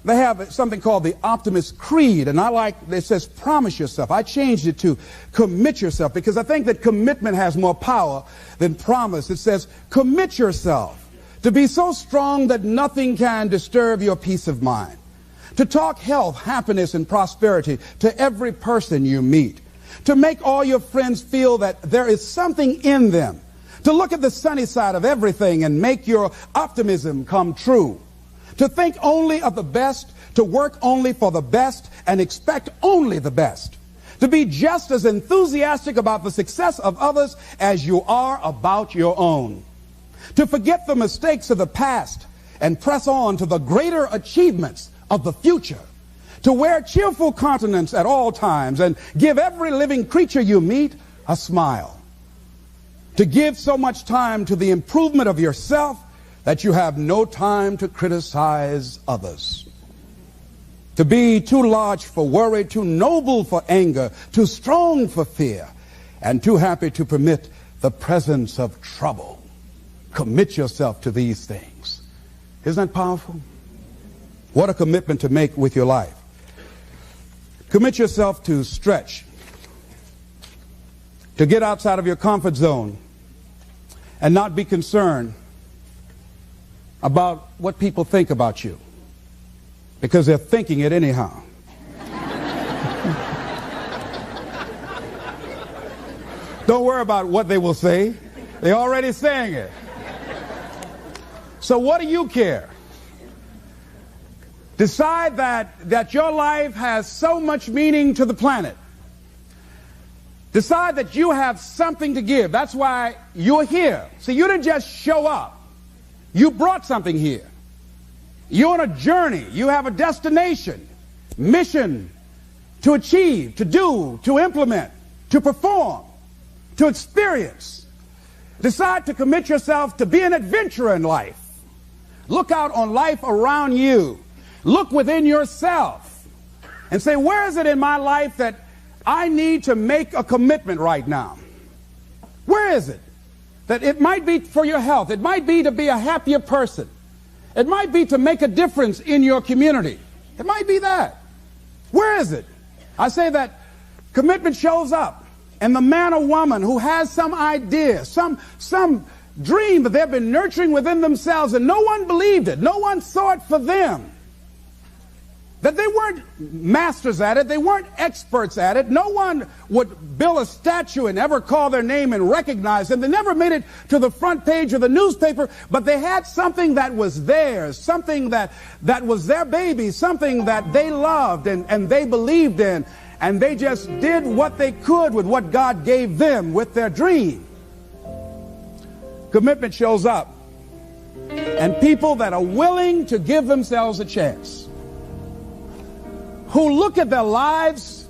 C: they have something called the Optimist Creed, and I like, it says promise yourself. I changed it to commit yourself, because I think that commitment has more power than promise. It says commit yourself to be so strong that nothing can disturb your peace of mind, to talk health, happiness, and prosperity to every person you meet, to make all your friends feel that there is something in them, to look at the sunny side of everything and make your optimism come true, to think only of the best, to work only for the best, and expect only the best, to be just as enthusiastic about the success of others as you are about your own, to forget the mistakes of the past and press on to the greater achievements of the future, to wear cheerful countenance at all times and give every living creature you meet a smile, to give so much time to the improvement of yourself that you have no time to criticize others, to be too large for worry, too noble for anger, too strong for fear, and too happy to permit the presence of trouble. Commit yourself to these things. Isn't that powerful? What a commitment to make with your life. Commit yourself to stretch, to get outside of your comfort zone and not be concerned about what people think about you, because they're thinking it anyhow. Don't worry about what they will say. They're already saying it. So what do you care? Decide that your life has so much meaning to the planet. Decide that you have something to give. That's why you're here. See, you didn't just show up. You brought something here. You're on a journey. You have a destination, mission to achieve, to do, to implement, to perform, to experience. Decide to commit yourself to be an adventurer in life. Look out on life around you. Look within yourself and say, where is it in my life that I need to make a commitment right now? Where is it? That it might be for your health. It might be to be a happier person. It might be to make a difference in your community. It might be that. Where is it? I say that commitment shows up, and the man or woman who has some idea, some dream that they've been nurturing within themselves, and no one believed it, no one saw it for them, that they weren't masters at it, they weren't experts at it, no one would build a statue and ever call their name and recognize them, they never made it to the front page of the newspaper, but they had something that was theirs, something that was their baby, something that they loved and they believed in, and they just did what they could with what God gave them with their dream. Commitment shows up, and people that are willing to give themselves a chance, who look at their lives,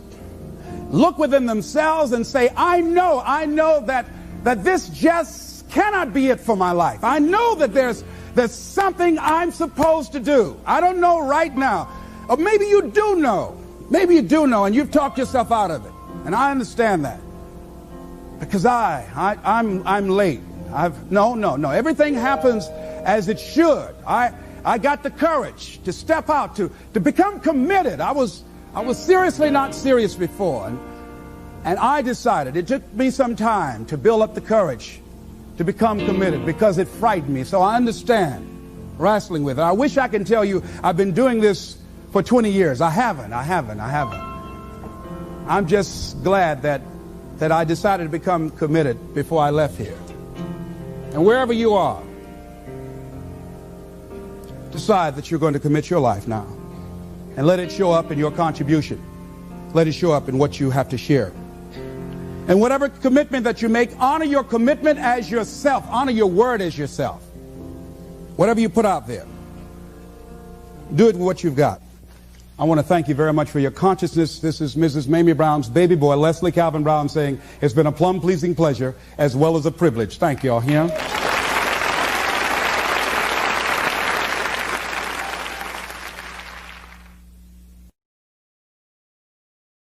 C: look within themselves and say, I know that this just cannot be it for my life. I know that there's something I'm supposed to do. I don't know right now. Or maybe you do know. Maybe you do know, and you've talked yourself out of it. And I understand that. Because I'm late. No. Everything happens as it should. I got the courage to step out, to become committed. I was seriously not serious before. And I decided, it took me some time to build up the courage to become committed because it frightened me. So I understand wrestling with it. I wish I could tell you I've been doing this for 20 years. I haven't. I'm just glad that I decided to become committed before I left here. And wherever you are, decide that you're going to commit your life now. And let it show up in your contribution. Let it show up in what you have to share. And whatever commitment that you make, honor your commitment as yourself. Honor your word as yourself. Whatever you put out there, do it with what you've got. I want to thank you very much for your consciousness. This is Mrs. Mamie Brown's baby boy, Leslie Calvin Brown, saying it's been a plum-pleasing pleasure as well as a privilege. Thank you all. Yeah?